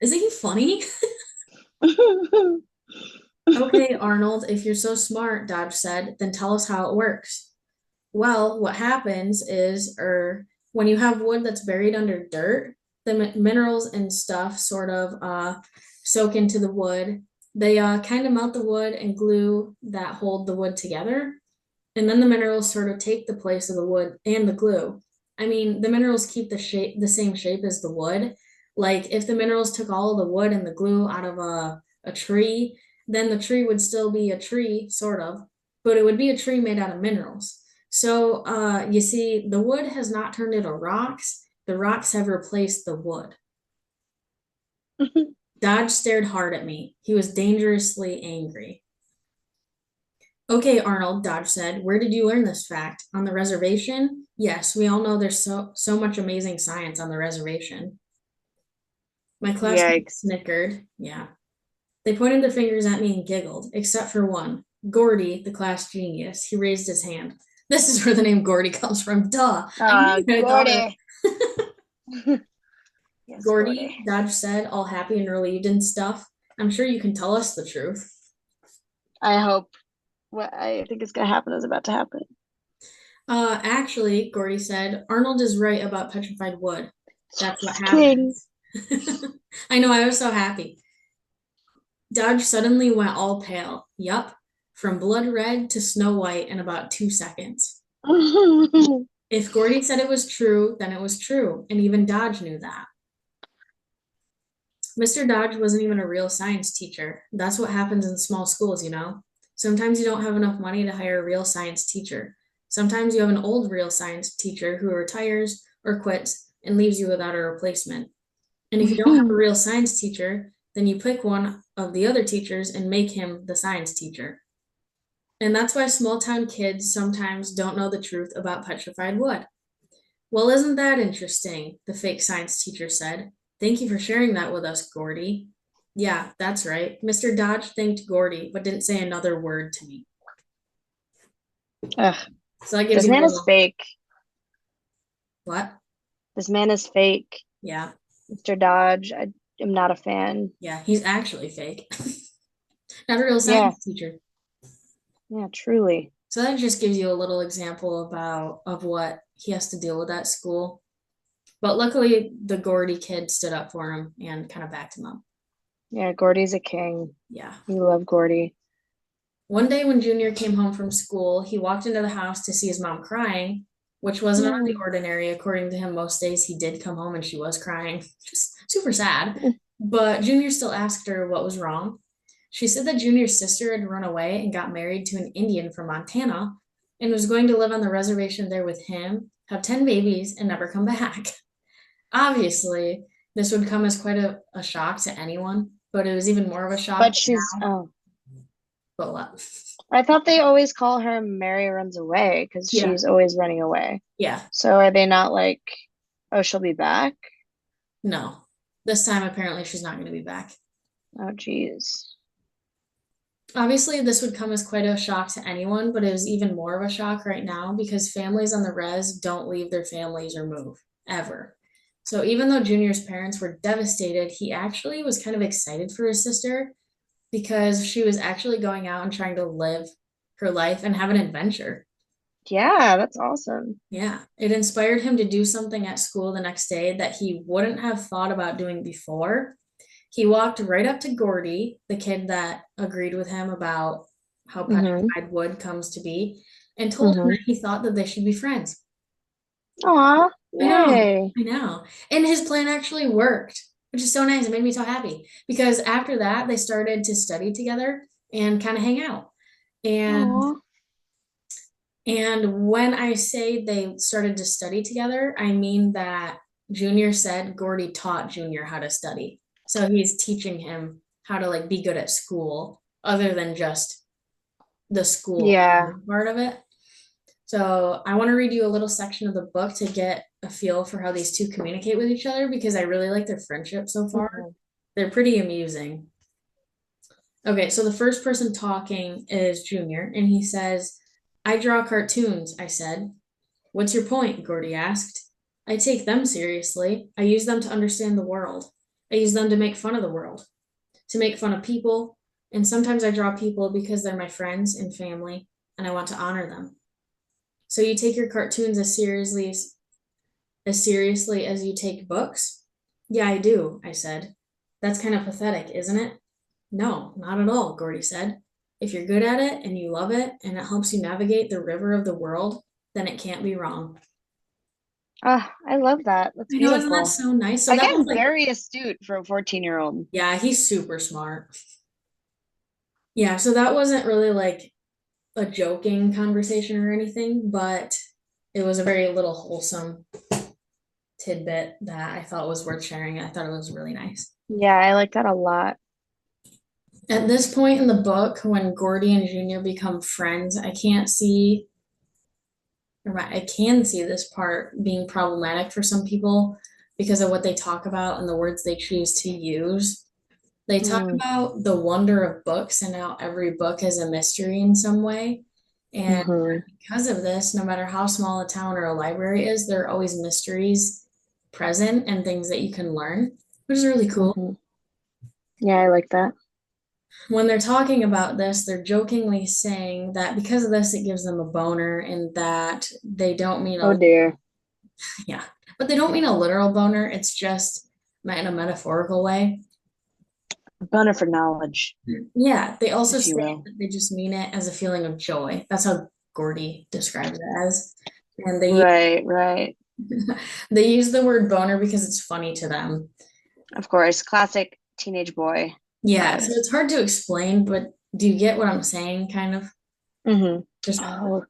Isn't he funny? Okay, Arnold, if you're so smart, Dodge said, then tell us how it works. Well, what happens is, when you have wood that's buried under dirt, the minerals and stuff sort of soak into the wood. They kind of melt the wood and glue that hold the wood together. And then the minerals sort of take the place of the wood and the glue. I mean, the minerals keep the same shape as the wood. Like if the minerals took all of the wood and the glue out of a tree, then the tree would still be a tree, sort of, but it would be a tree made out of minerals. So you see, the wood has not turned into rocks. The rocks have replaced the wood. Dodge stared hard at me. He was dangerously angry. Okay, Arnold, Dodge said, where did you learn this fact? On the reservation? Yes, we all know there's so much amazing science on the reservation. My classmates Yikes. snickered. Yeah. They pointed their fingers at me and giggled, except for one. Gordy, the class genius, he raised his hand. This is where the name Gordy comes from. Duh. I knew you had thought of Gordy. it. Yes, Gordy, Gordy. Dodge said, all happy and relieved and stuff. I'm sure you can tell us the truth. I hope what I think is going to happen is about to happen. Actually, Gordy said, Arnold is right about petrified wood. That's what Yes, King. happens. I know, I was so happy. Dodge suddenly went all pale. Yup, from blood red to snow white in about 2 seconds. If Gordy said it was true, then it was true, and even Dodge knew that. Mr. Dodge wasn't even a real science teacher. That's what happens in small schools, you know? Sometimes you don't have enough money to hire a real science teacher. Sometimes you have an old real science teacher who retires or quits and leaves you without a replacement. And if you don't have a real science teacher, then you pick one of the other teachers and make him the science teacher. And that's why small town kids sometimes don't know the truth about petrified wood. Well, isn't that interesting? The fake science teacher said. Thank you for sharing that with us, Gordy. Yeah, that's right. Mr. Dodge thanked Gordy, but didn't say another word to me. Ugh, So that gives this you a man is little fake. what? This man is fake. Yeah, Mr. Dodge, I am not a fan. yeah, he's actually fake. Not a real Yeah, science teacher. yeah, truly. So that just gives you a little example about of what he has to deal with at school. But luckily, the Gordy kid stood up for him and kind of backed him up. Yeah, Gordy's a king. Yeah. We love Gordy. One day when Junior came home from school, he walked into the house to see his mom crying, which wasn't out of the Mm. ordinary. According to him, most days he did come home and she was crying. Just super sad. But Junior still asked her what was wrong. She said that Junior's sister had run away and got married to an Indian from Montana and was going to live on the reservation there with him, have 10 babies, and never come back. Obviously, this would come as quite a shock to anyone, but it was even more of a shock But she's now. oh. But what? I thought they always call her Mary runs away because Yeah, she's always running away. yeah, So are they not like, oh, she'll be back? no. This time, apparently, she's not going to be back. Oh, geez. Obviously, this would come as quite a shock to anyone, but it is even more of a shock right now because families on the res don't leave their families or move ever. So even though Junior's parents were devastated, he actually was kind of excited for his sister because she was actually going out and trying to live her life and have an adventure. Yeah, that's awesome. Yeah, it inspired him to do something at school the next day that he wouldn't have thought about doing before. He walked right up to Gordy, the kid that agreed with him about how Mm-hmm. petrified wood comes to be, and told him Mm-hmm. that he thought that they should be friends. Aw, I know, yay. I know. And his plan actually worked, which is so nice. It made me so happy because after that, they started to study together and kind of hang out. And Aw. and when I say they started to study together, I mean that Junior said Gordy taught Junior how to study. So he's teaching him how to like be good at school other than just the school Yeah. part of it. So I want to read you a little section of the book to get a feel for how these two communicate with each other because I really like their friendship so far. Mm-hmm. They're pretty amusing. Okay, so the first person talking is Junior, and he says, I draw cartoons, I said. What's your point? Gordy asked. I take them seriously. I use them to understand the world. I use them to make fun of the world, to make fun of people. And sometimes I draw people because they're my friends and family, and I want to honor them. So you take your cartoons as seriously as you take books? Yeah, I do, I said. That's kind of pathetic, isn't it? No, not at all, Gordy said. If you're good at it and you love it and it helps you navigate the river of the world, then it can't be wrong. Ah, I love that. That's I know, isn't that beautiful. so nice? So that was Again, like, very astute for a 14-year-old. yeah, he's super smart. Yeah, so that wasn't really like a joking conversation or anything, but it was a very little wholesome tidbit that I thought was worth sharing. I thought it was really nice. Yeah, I like that a lot. At this point in the book, when Gordy and Junior become friends, I can see this part being problematic for some people because of what they talk about and the words they choose to use. They talk Mm. about the wonder of books and how every book is a mystery in some way. And Mm-hmm. because of this, no matter how small a town or a library is, there are always mysteries present and things that you can learn, which is really cool. Mm-hmm. Yeah, I like that. When they're talking about this, they're jokingly saying that because of this, it gives them a boner and that they don't mean Oh a, dear. yeah, but they don't mean a literal boner. It's just meant in a metaphorical way. A boner for knowledge, Yeah, they also if you say will. that they just mean it as a feeling of joy. That's how Gordy describes it as. And they Right, right. they use the word boner because it's funny to them. Of course, classic teenage boy Yeah, so vibes. it's hard to explain, but do you get what I'm saying, kind of? Mm-hmm. Just, Oh,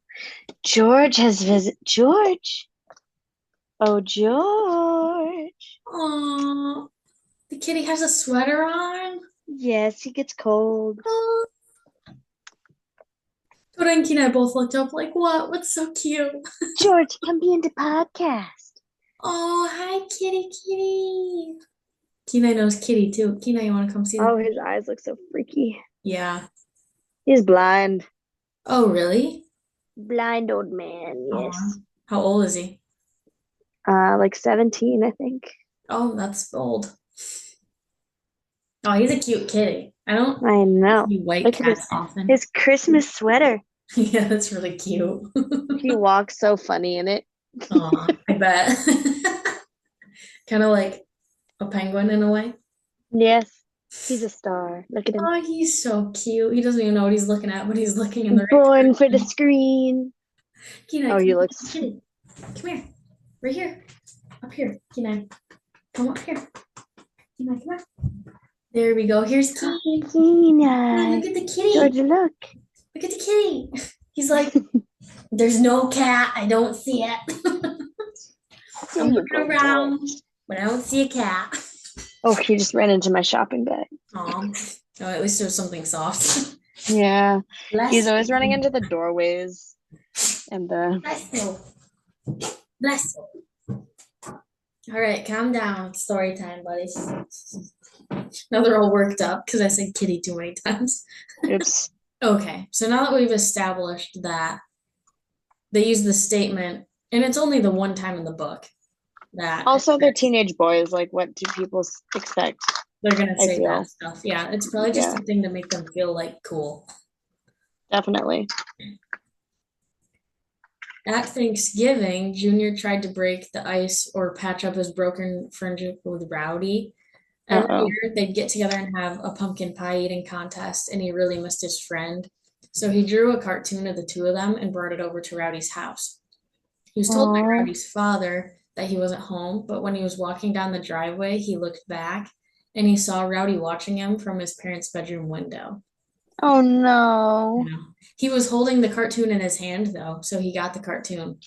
George has visit George. Oh, George. oh, the kitty has a sweater on. Yes, he gets cold. Oh, Torenki and I both looked up like, what? What's so cute? George, come be in the podcast. Oh, hi, kitty, kitty. Kenai knows kitty too. Kenai, you want to come see the? Oh, his eyes look so freaky. Yeah. He's blind. Oh, really? Blind old man, Oh, yes. how old is he? Like 17, I think. Oh, that's old. Oh, he's a cute kitty. I don't I know. see white Look at cats often. his Christmas sweater. Yeah, that's really cute. He walks so funny in it. Oh, I bet. Kind of like a penguin in a way. Yes, he's a star. Look at him. Oh, he's so cute. He doesn't even know what he's looking at, but he's looking in the right Born for the direction. screen. Kenai, Oh, come he here, looks. kitty. Come here. Right here. Up here. Kenai. Come up here. Kenai, come on. There we go. Here's Kenai. Kenai, Tina. look at the kitty. George, look. Look at the kitty. He's like, there's no cat. I don't see it. There I'm you looking go, George. around, but I don't see a cat. Oh, he just ran into my shopping bag. Oh, at least there's something soft. Yeah. He's Bless always running you. into the doorways and the Bless you. Bless you. All right, calm down. Story time, buddies. Now they're all worked up because I said kitty too many times. oops. Okay, so now that we've established that they use the statement, and it's only the one time in the book that Also, they're teenage boys. Like, what do people expect? they're gonna I say that feel. stuff. Yeah, it's probably just Yeah, a thing to make them feel like cool. definitely. At Thanksgiving, Junior tried to break the ice or patch up his broken friendship with Rowdy. Every Uh-oh. year, they'd get together and have a pumpkin pie eating contest, and he really missed his friend. So he drew a cartoon of the two of them and brought it over to Rowdy's house. He was told by Oh, Rowdy's father that he wasn't home, but when he was walking down the driveway, he looked back and he saw Rowdy watching him from his parents' bedroom window. oh no. Yeah. He was holding the cartoon in his hand, though, so he got the cartoon.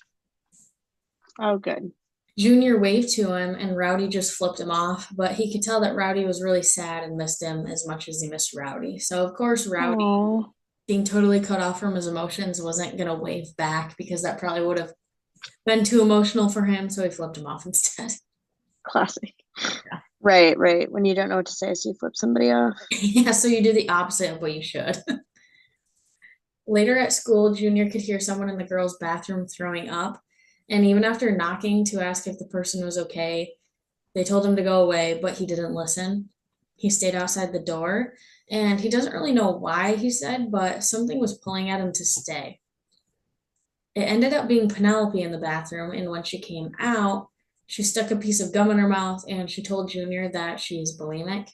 Oh, good. Junior waved to him, and Rowdy just flipped him off, but he could tell that Rowdy was really sad and missed him as much as he missed Rowdy. So, of course, Rowdy, Oh, being totally cut off from his emotions, wasn't going to wave back because that probably would have been too emotional for him, so he flipped him off instead. classic. Right, right. When you don't know what to say, so you flip somebody off. Yeah, so you do the opposite of what you should. Later at school, Junior could hear someone in the girls' bathroom throwing up, and even after knocking to ask if the person was okay, they told him to go away, but he didn't listen. He stayed outside the door, and he doesn't really know why, he said, but something was pulling at him to stay. It ended up being Penelope in the bathroom, and when she came out, she stuck a piece of gum in her mouth and she told Junior that she's bulimic.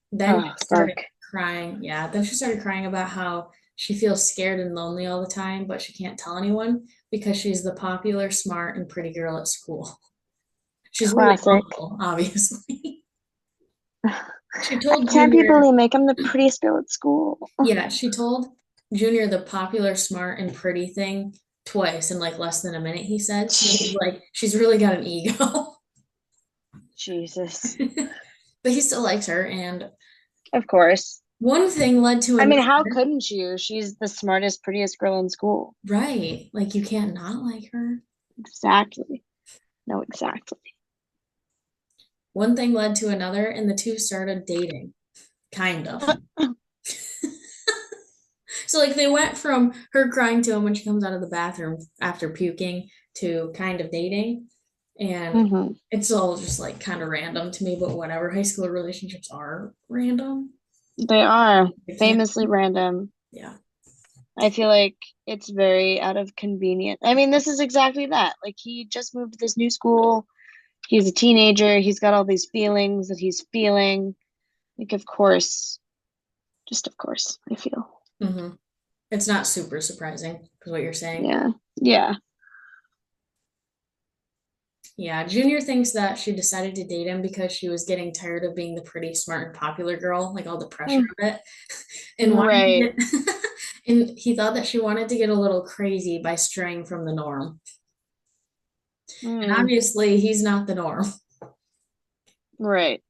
Then Oh, she started fuck. crying. Yeah, then she started crying about how she feels scared and lonely all the time, but she can't tell anyone because she's the popular, smart, and pretty girl at school. She's really Classic. humble, obviously. She I told can't be Junior, make him the prettiest girl at school. yeah, she told Junior the popular, smart, and pretty thing twice in like less than a minute, he said. So he's like, she's really got an ego. Jesus. But he still likes her. And Of course. one thing led to I mean, another. how couldn't you? She's the smartest, prettiest girl in school. Right. Like you can't not like her. Exactly. No, exactly. One thing led to another, and the two started dating, kind of. So, like, they went from her crying to him when she comes out of the bathroom after puking to kind of dating. And Hmm. it's all just like kind of random to me, but whatever. High school relationships are random. They are They can't, famously random. yeah. I feel like it's very out of convenience. I mean, this is exactly that. Like, he just moved to this new school. He's a teenager. He's got all these feelings that he's feeling. Like, of course, just of course, I feel. Hmm. It's not super surprising, is what you're saying. Yeah. Yeah. Yeah, Junior thinks that she decided to date him because she was getting tired of being the pretty, smart, and popular girl, like all the pressure Mm, of it, and wanted to right. get, and he thought that she wanted to get a little crazy by straying from the norm. And Mm, obviously, he's not the norm. right.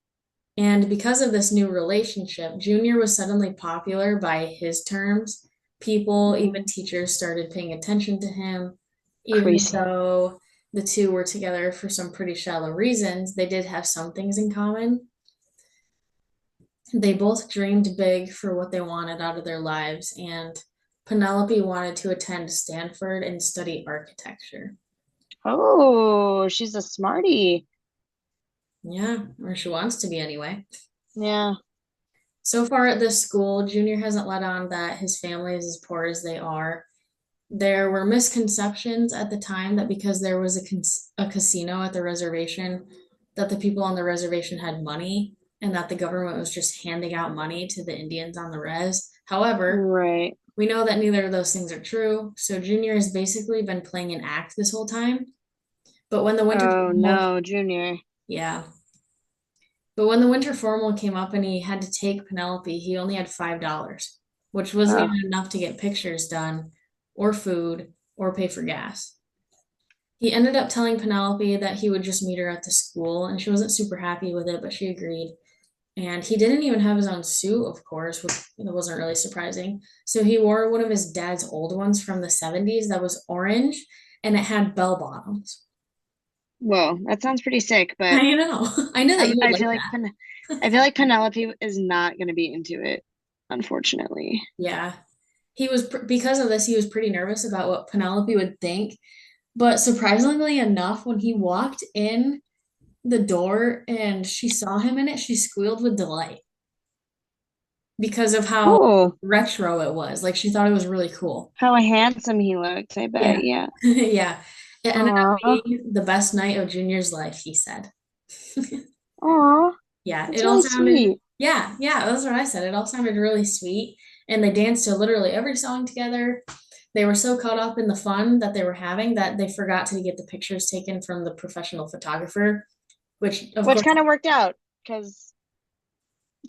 And because of this new relationship, Junior was suddenly popular by his terms. People, even Mm, teachers, started paying attention to him, even crazy. though the two were together for some pretty shallow reasons. They did have some things in common. They both dreamed big for what they wanted out of their lives, and Penelope wanted to attend Stanford and study architecture. Oh, she's a smarty. Yeah, or she wants to be anyway. Yeah. So far at this school, Junior hasn't let on that his family is as poor as they are. There were misconceptions at the time that because there was a casino at the reservation, that the people on the reservation had money and that the government was just handing out money to the Indians on the res. However, Right. we know that neither of those things are true. So Junior has basically been playing an act this whole time. But when the winter Oh formal, no, Junior. yeah. But when the winter formal came up and he had to take Penelope, he only had $5, which wasn't Oh, even enough to get pictures done, or food, or pay for gas. He ended up telling Penelope that he would just meet her at the school, and she wasn't super happy with it, but she agreed. And he didn't even have his own suit, of course, which wasn't really surprising. So he wore one of his dad's old ones from the 70s that was orange and it had bell bottoms. Whoa, that sounds pretty sick, but I know. I know that you would I like feel like that. I feel like Penelope is not going to be into it, unfortunately. Yeah. Because of this, he was pretty nervous about what Penelope would think. But surprisingly enough, when he walked in the door and she saw him in it, she squealed with delight because of how Oh, retro it was. Like she thought it was really cool. how handsome he looks, I bet. Yeah. Yeah. Yeah. It ended up Aw, being the best night of Junior's life, he said. aw, Yeah, it that's all really sounded, sweet. yeah, that's what I said. It all sounded really sweet. And they danced to literally every song together. They were so caught up in the fun that they were having that they forgot to get the pictures taken from the professional photographer, which of Which course, kind of worked out because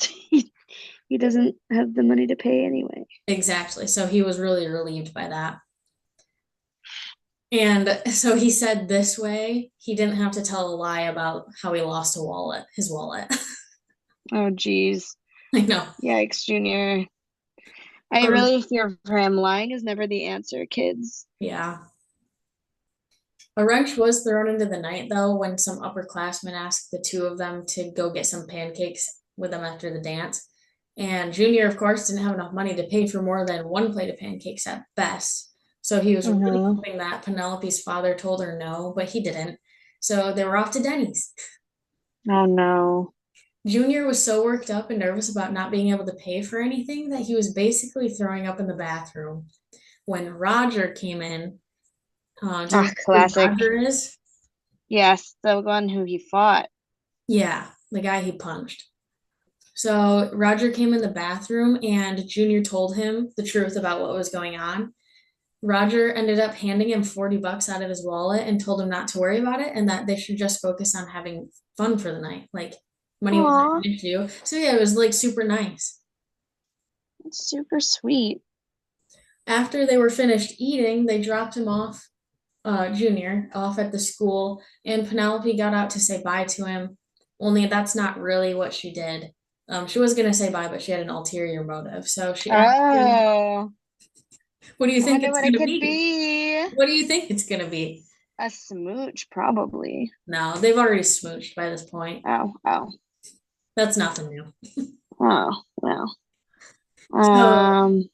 he doesn't have the money to pay anyway. exactly. So he was really relieved by that. And so he said this way, he didn't have to tell a lie about how he lost his wallet. Oh, geez. I know. Yikes, Junior. I Or, really fear for him. Lying is never the answer, kids. yeah. A wrench was thrown into the night, though, when some upperclassmen asked the two of them to go get some pancakes with them after the dance. And Junior, of course, didn't have enough money to pay for more than one plate of pancakes at best. So he was really Mm-hmm. hoping that Penelope's father told her no, but he didn't. So they were off to Denny's. Oh, no. Junior was so worked up and nervous about not being able to pay for anything that he was basically throwing up in the bathroom. When Roger came in, do you Ah, know who classic. Roger is? Yes, the one who he fought. Yeah, the guy he punched. So Roger came in the bathroom and Junior told him the truth about what was going on. Roger ended up handing him 40 bucks out of his wallet and told him not to worry about it and that they should just focus on having fun for the night. Like money wasn't Aw, an issue. So yeah, it was like super nice. that's super sweet. After they were finished eating, they dropped him off, Junior, off at the school, and Penelope got out to say bye to him. Only that's not really what she did. She was gonna say bye, but she had an ulterior motive. So she asked him, Oh, "What do you I think wonder it's what it gonna could be? be. What do you think it's gonna be?" A smooch, probably. No, they've already smooched by this point. Oh, oh, That's nothing new. oh, well. So, Um,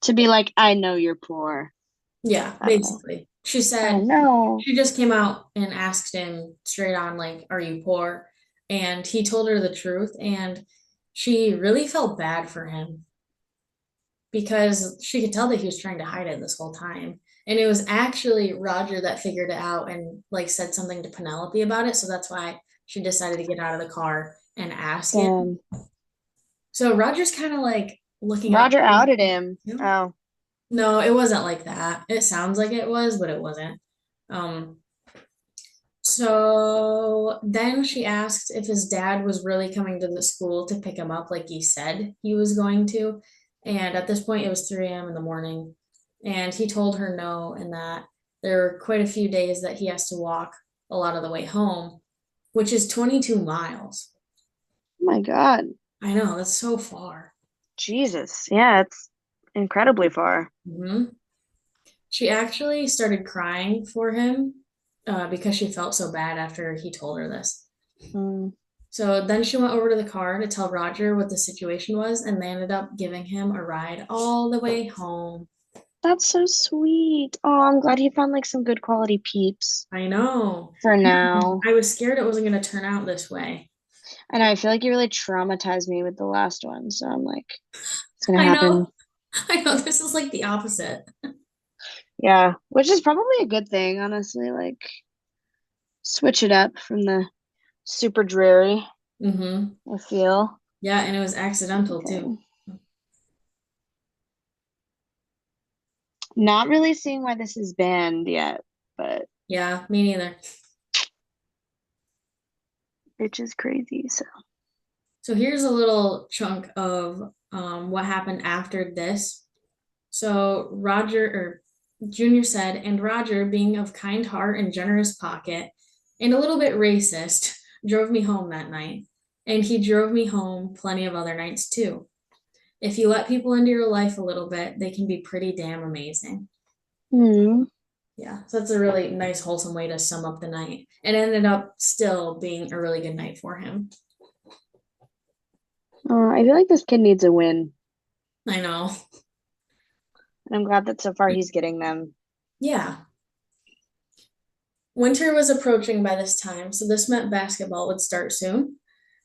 to be like, I know you're poor. yeah, I don't know. basically, she I said know. she just came out and asked him straight on, like, "Are you poor?" And he told her the truth, and she really felt bad for him because she could tell that he was trying to hide it this whole time. And it was actually Roger that figured it out and like said something to Penelope about it. So that's why she decided to get out of the car and ask him. Damn. So Roger's kind of like looking out Roger for outed him. him. Oh, No, it wasn't like that. It sounds like it was, but it wasn't. Um, so then she asked if his dad was really coming to the school to pick him up like he said he was going to. And at this point, it was 3 a.m. in the morning. And he told her no, and that there are quite a few days that he has to walk a lot of the way home, which is 22 miles. oh my God. I know, that's so far. Jesus. Yeah, it's incredibly far. Mhm. She actually started crying for him because she felt so bad after he told her this. Mm. So then she went over to the car to tell Roger what the situation was, and they ended up giving him a ride all the way home. That's so sweet. Oh, I'm glad he found like some good quality peeps I know. for now. I was scared it wasn't going to turn out this way. And I feel like you really traumatized me with the last one. So I'm like, it's gonna I happen. know. I know. This is like the opposite. Yeah, which is probably a good thing, honestly. Like, switch it up from the super dreary, Hmm. I feel. Yeah, and it was accidental too. Okay. Not really seeing why this is banned yet, but Yeah, me neither. it's just crazy. So, So here's a little chunk of what happened after this. So Roger or Junior said, and Roger, being of kind heart and generous pocket, and a little bit racist, drove me home that night. And he drove me home plenty of other nights too. If you let people into your life a little bit, they can be pretty damn amazing. Hmm. Yeah, so that's a really nice, wholesome way to sum up the night. It ended up still being a really good night for him. I feel like this kid needs a win, I know. and I'm glad that so far he's getting them. Yeah. Winter was approaching by this time, so this meant basketball would start soon.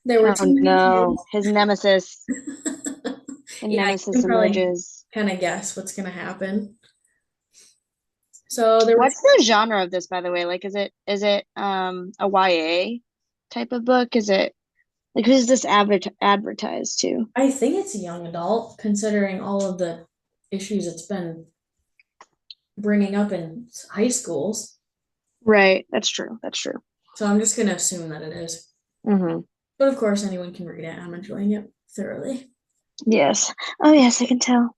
There were Oh too many no, kids. his nemesis, the Yeah, you can nemesis probably emerges. kind of guess what's going to happen. So there were, What's the genre of this, by the way? Like, is it a YA type of book? Is it like who's this advertised to? I think it's a young adult, considering all of the issues it's been bringing up in high schools. Right, that's true. That's true. So I'm just going to assume that it is. Hmm. But of course, anyone can read it. I'm enjoying it thoroughly. Yes. Oh yes, I can tell.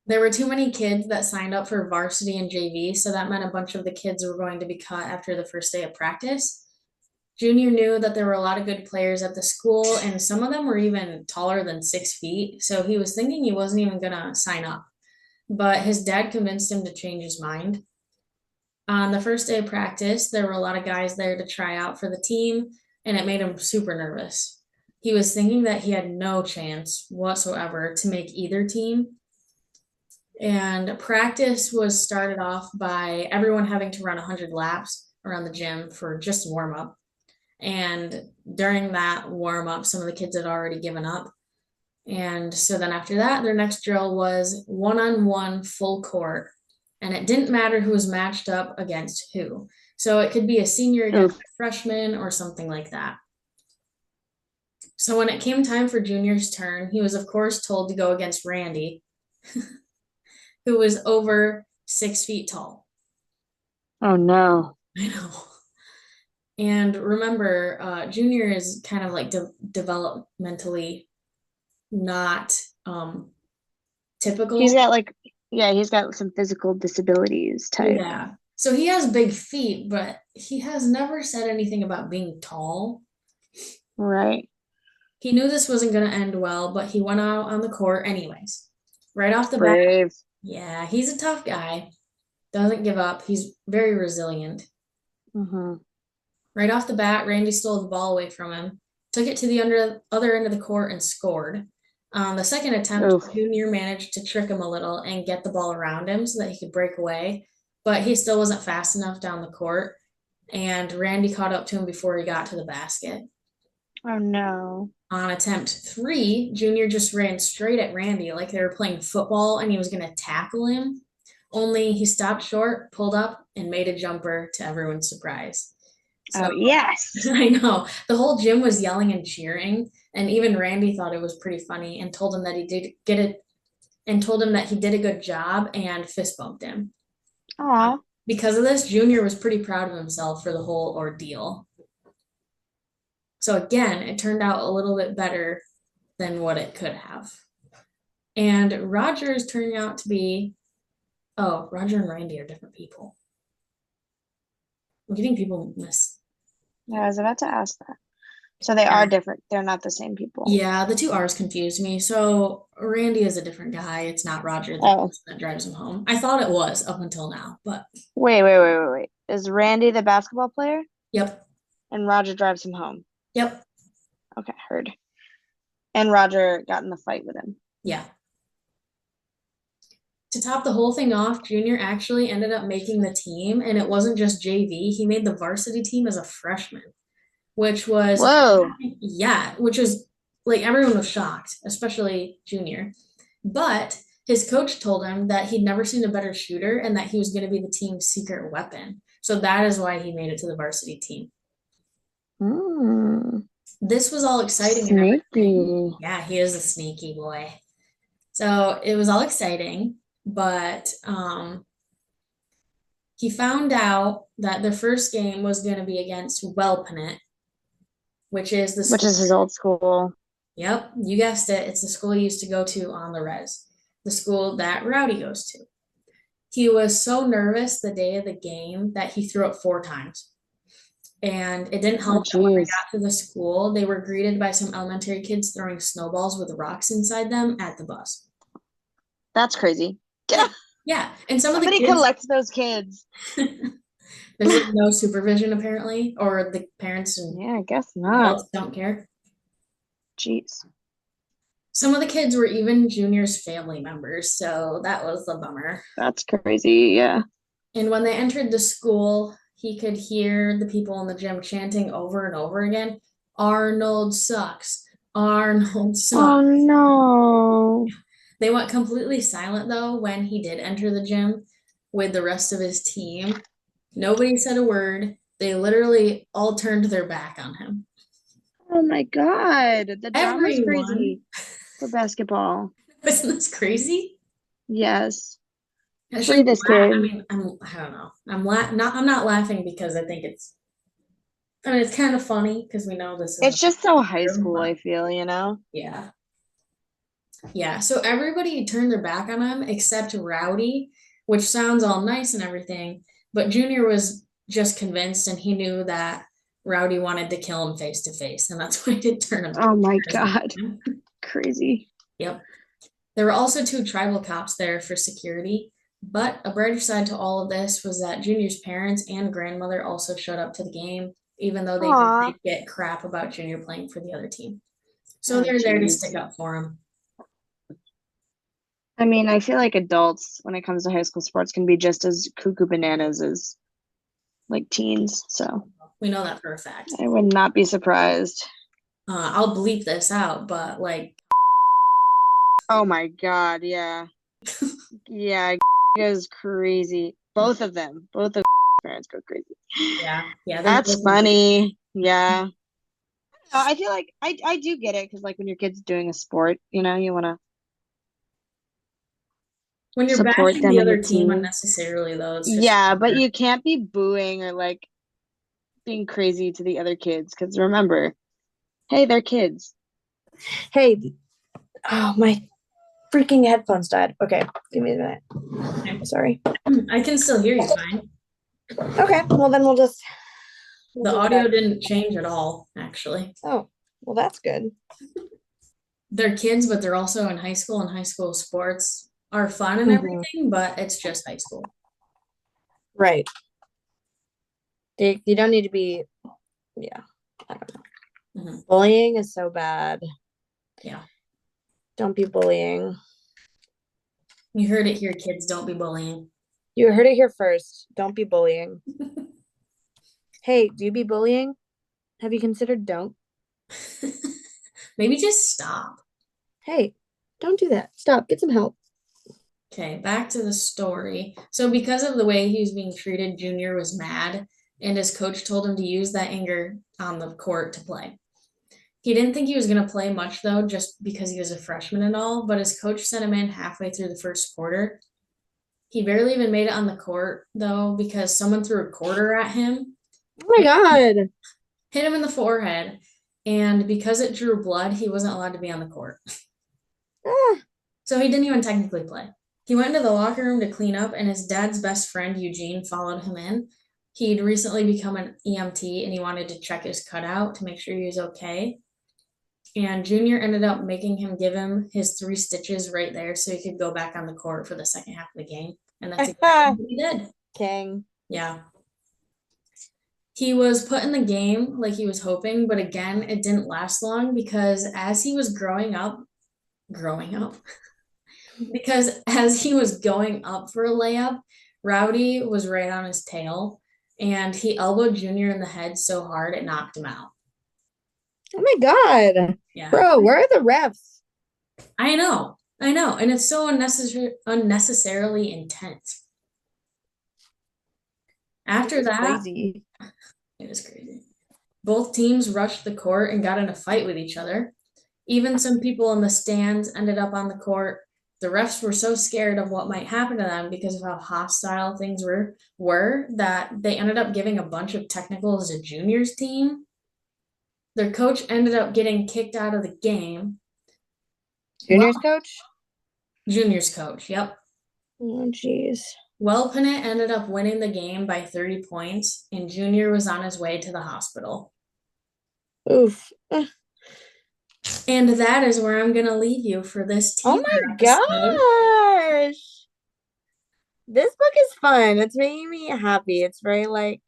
There were too many kids that signed up for varsity and JV, so that meant a bunch of the kids were going to be cut after the first day of practice. Junior knew that there were a lot of good players at the school, and some of them were even taller than 6 feet. So he was thinking he wasn't even going to sign up. But his dad convinced him to change his mind. On the first day of practice, there were a lot of guys there to try out for the team, and it made him super nervous. He was thinking that he had no chance whatsoever to make either team. And practice was started off by everyone having to run 100 laps around the gym for just warm up. And during that warm up, some of the kids had already given up. And so then after that, their next drill was one on one full court. And it didn't matter who was matched up against who. So it could be a senior against Oof. a freshman or something like that. So when it came time for Junior's turn, he was, of course, told to go against Randy, who was over 6 feet tall. Oh no. I know. And remember, Junior is kind of like developmentally not He's typical. got like, yeah, he's got some physical disabilities type. Yeah. So he has big feet, but he has never said anything about being tall. Right. He knew this wasn't going to end well, but he went out on the court anyways. Right off the bat, Brave. yeah, he's a tough guy. Doesn't give up. He's very resilient. Hmm. Right off the bat, Randy stole the ball away from him, took it to the other end of the court, and scored. On the second attempt, Oof. Junior managed to trick him a little and get the ball around him so that he could break away, but he still wasn't fast enough down the court, and Randy caught up to him before he got to the basket. Oh no. On attempt three, Junior just ran straight at Randy like they were playing football and he was going to tackle him. Only he stopped short, pulled up, and made a jumper to everyone's surprise. So Oh yes. I know the whole gym was yelling and cheering, and even Randy thought it was pretty funny and told him that he did get it and told him that he did a good job and fist bumped him. Aw. Because of this, Junior was pretty proud of himself for the whole ordeal. So again, it turned out a little bit better than what it could have. And Roger is turning out to be, oh, Roger and Randy are different people. I'm getting people missed. Yeah, I was about to ask that. So they are Yeah. different. They're not the same people. Yeah, the two R's confused me. So Randy is a different guy. It's not Roger, the Oh, person that drives him home. I thought it was up until now, but wait. Is Randy the basketball player? yep, And Roger drives him home. yep, Okay, heard. And Roger got in the fight with him. yeah. To top the whole thing off, Junior actually ended up making the team, and it wasn't just JV. He made the varsity team as a freshman, which was, Whoa. yeah, which was like everyone was shocked, especially Junior. But his coach told him that he'd never seen a better shooter and that he was going to be the team's secret weapon. So that is why he made it to the varsity team. Hmm. This was all exciting and everything. Sneaky. Yeah, he is a sneaky boy. So it was all exciting, but he found out that the first game was going to be against Welpinit, which is the Which school. is his old school. Yep, you guessed it. It's the school he used to go to on the res, the school that Rowdy goes to. He was so nervous the day of the game that he threw up 4 times. And it didn't Oh, help that when they geez. got to the school, they were greeted by some elementary kids throwing snowballs with rocks inside them at the bus. That's crazy. Yeah. Yeah. And some of the Somebody kids, collect those kids. there's like no supervision apparently, or the parents and Yeah, I guess not. adults don't care. Jeez. Some of the kids were even Junior's family members, so that was the bummer. That's crazy. Yeah. And when they entered the school, he could hear the people in the gym chanting over and over again, Arnold sucks. Arnold Oh sucks. no. They went completely silent though when he did enter the gym with the rest of his team. Nobody said a word. They literally all turned their back on him. Oh my God. The drama's Everyone, crazy for basketball. isn't this crazy? Yes. I Free shouldn't this laugh. I kid. mean, I don't know. I'm not laughing because I think I mean, it's kind of funny because we know this It's isn't just so high true, school, I but feel, yeah. Yeah, so everybody turned their back on him except Rowdy, which sounds all nice and everything, but Junior was just convinced and he knew that Rowdy wanted to kill him face to face, and that's why he did Oh my his back God. on him. Crazy. Yep. There were also two tribal cops there for security, but a brighter side to all of this was that Junior's parents and grandmother also showed up to the game, even though they Aw. did get crap about Junior playing for the other team. So Oh, they're there to jeez. stick up for him. I mean, I feel like adults, when it comes to high school sports, can be just as cuckoo bananas as like teens. So We know that for a fact. I would not be surprised. I'll bleep this out, but like, Oh my God. Yeah. Yeah. Goes crazy. Both of them. Both of parents go crazy. yeah, yeah, they're That's both funny. Yeah. I feel like I do get it because like when your kid's doing a sport, you want to when you're support bashing them the and the other team team. unnecessarily, though, it's just Yeah, but you can't be booing or like being crazy to the other kids because remember, hey, they're kids. Hey, oh, my freaking headphones died. Okay, give me a minute. Sorry. I can still hear you fine. Okay, well then we'll The do audio that. didn't change at all, actually. Oh, well that's good. They're kids, but they're also in high school, and high school sports are fun and Hmm. everything, but it's just high school. Right. You don't need to be, yeah. I don't know. Mhm. Bullying is so bad. Yeah. Don't be bullying. You heard it here, kids. Don't be bullying. You heard it here first. Don't be bullying. Hey, do you be bullying? Have you considered don't? Maybe just stop. Hey, don't do that. Stop. Get some help. Okay, back to the story. So, because of the way he was being treated, Junior was mad, and his coach told him to use that anger on the court to play. He didn't think he was going to play much, though, just because he was a freshman and all, but his coach sent him in halfway through the first quarter. He barely even made it on the court, though, because someone threw a quarter at him, Oh my God. hit him in the forehead, and because it drew blood, he wasn't allowed to be on the court. Ah, So he didn't even technically play. He went into the locker room to clean up, and his dad's best friend, Eugene, followed him in. He'd recently become an EMT and he wanted to check his cutout to make sure he was okay. And Junior ended up making him give him his 3 stitches right there so he could go back on the court for the second half of the game. And that's exactly what he did. King. Yeah. He was put in the game like he was hoping, but again, it didn't last long because as he was growing up, because as he was going up for a layup, Rowdy was right on his tail and he elbowed Junior in the head so hard it knocked him out. Oh my God. Yeah. Bro, where are the refs? I know. I know. And it's so unnecessarily intense. This After is that, crazy. it was crazy. Both teams rushed the court and got in a fight with each other. Even some people in the stands ended up on the court. The refs were so scared of what might happen to them because of how hostile things were that they ended up giving a bunch of technicals to Junior's team. Their coach ended up getting kicked out of the game. Junior's Well, coach? Junior's coach, yep. Oh, jeez. Well, Pennant ended up winning the game by 30 points, and Junior was on his way to the hospital. Oof. And that is where I'm going to leave you for this Oh teaser my episode. gosh. This book is fun. It's making me happy. It's very like,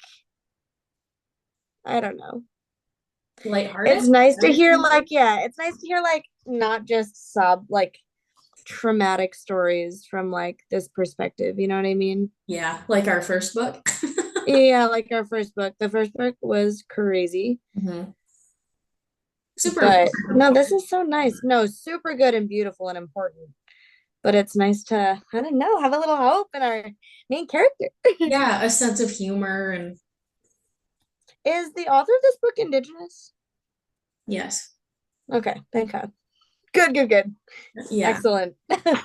I don't know. Lighthearted? It's nice to hear Everything? like, yeah, it's nice to hear like not just like traumatic stories from like this perspective. You know what I mean? Yeah, like our first book. Yeah, like our first book. The first book was crazy. Mhm. Super But no, important. this is so nice. No, super good and beautiful and important. But it's nice to, I don't know, have a little hope in our main character. Yeah, a sense of humor and Is the author of this book Indigenous? yes. Okay, thank God. Good, good, good. Yeah. Excellent. I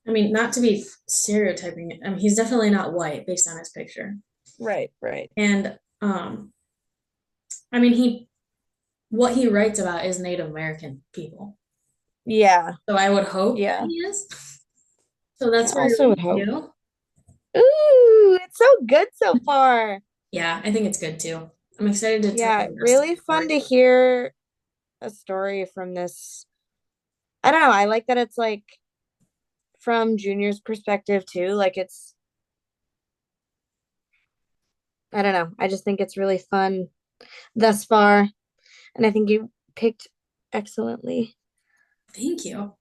mean, not to be stereotyping it. I mean, he's definitely not white based on his picture. Right, right. And I mean, what he writes about is Native American people. Yeah, So I would hope yeah. he is. So I that's where you're also would leading hope. to. Ooh, it's so good so far. Yeah, I think it's good too. I'm excited to tell Yeah, you the rest of really the fun story. to hear a story from this. I don't know. I like that it's like from Junior's perspective too. Like it's, I don't know. I just think it's really fun thus far. And I think you picked excellently. Thank you.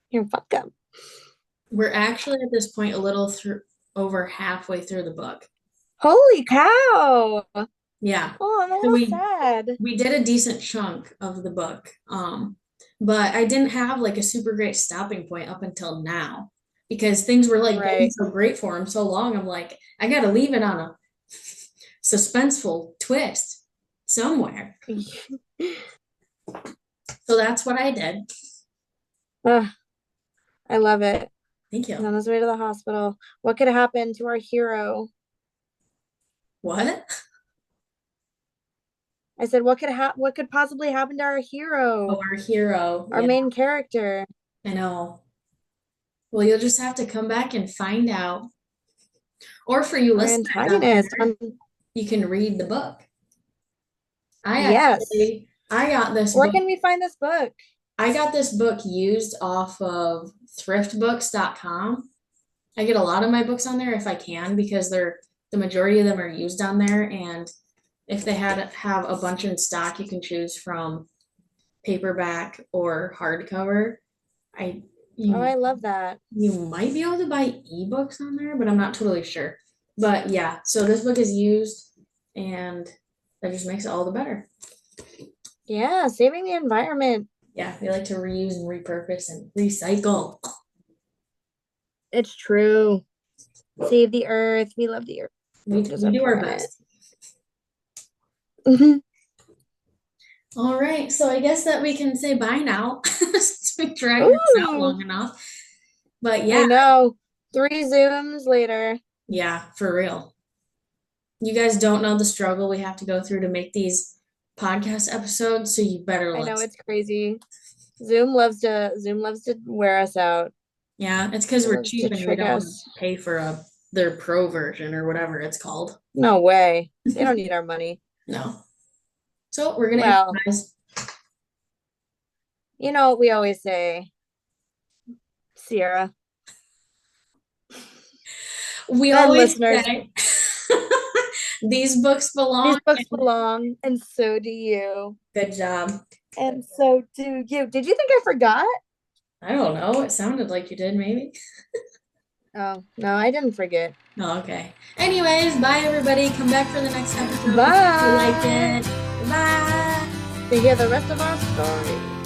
You're welcome. We're actually at this point a little through over halfway through the book. Holy cow. Yeah. Oh, I'm a So little sad. we did a decent chunk of the book. But I didn't have like a super great stopping point up until now because things were like going Right. so great for him so long. I'm like, I gotta leave it on a suspenseful twist somewhere. So that's what I did. Ugh, I love it. Thank He's you. on his way to the hospital. What could happen to our hero? What? I said, what could possibly happen to our Oh, hero, our hero. our Yeah, main character, I know. Well, you'll just have to come back and find out. Or for you our listeners out antagonist? there, you can read the book. Yes. I got this Where book. can we find this book? I got this book used off of thriftbooks.com. I get a lot of my books on there if I can because the majority of them are used on there. And if they have a bunch in stock, you can choose from paperback or hardcover. I Oh, you I love that. you might be able to buy ebooks on there, but I'm not totally sure. But yeah, so this book is used and that just makes it all the better. Yeah, saving the environment. Yeah, we like to reuse and repurpose and recycle. It's true. Save the earth. We love the earth. We, Just we our do our planet. best. All right, so I guess that we can say bye now since we dragged this out Ooh, long enough. But I yeah, know. 3 Zooms later. yeah, for real. You guys don't know the struggle we have to go through to make these podcast episodes, so you better I know listen. it's crazy. Zoom loves to wear us out. Yeah, it's because It we're loves to cheap and we trick don't want to us. pay for their pro version or whatever it's called. No way. They don't need our money. No. So we're gonna Well, improvise. you know what we always say, Sierra We and always listeners. say these books These belong. books belong, and so do you. Good job. And so do you. Did you think I forgot? I don't know. It sounded like you did, maybe. Oh, no, I didn't forget. Oh, okay. Anyways, bye everybody. Come back for the next episode if you like Bye. it. Bye. To hear the rest of our story.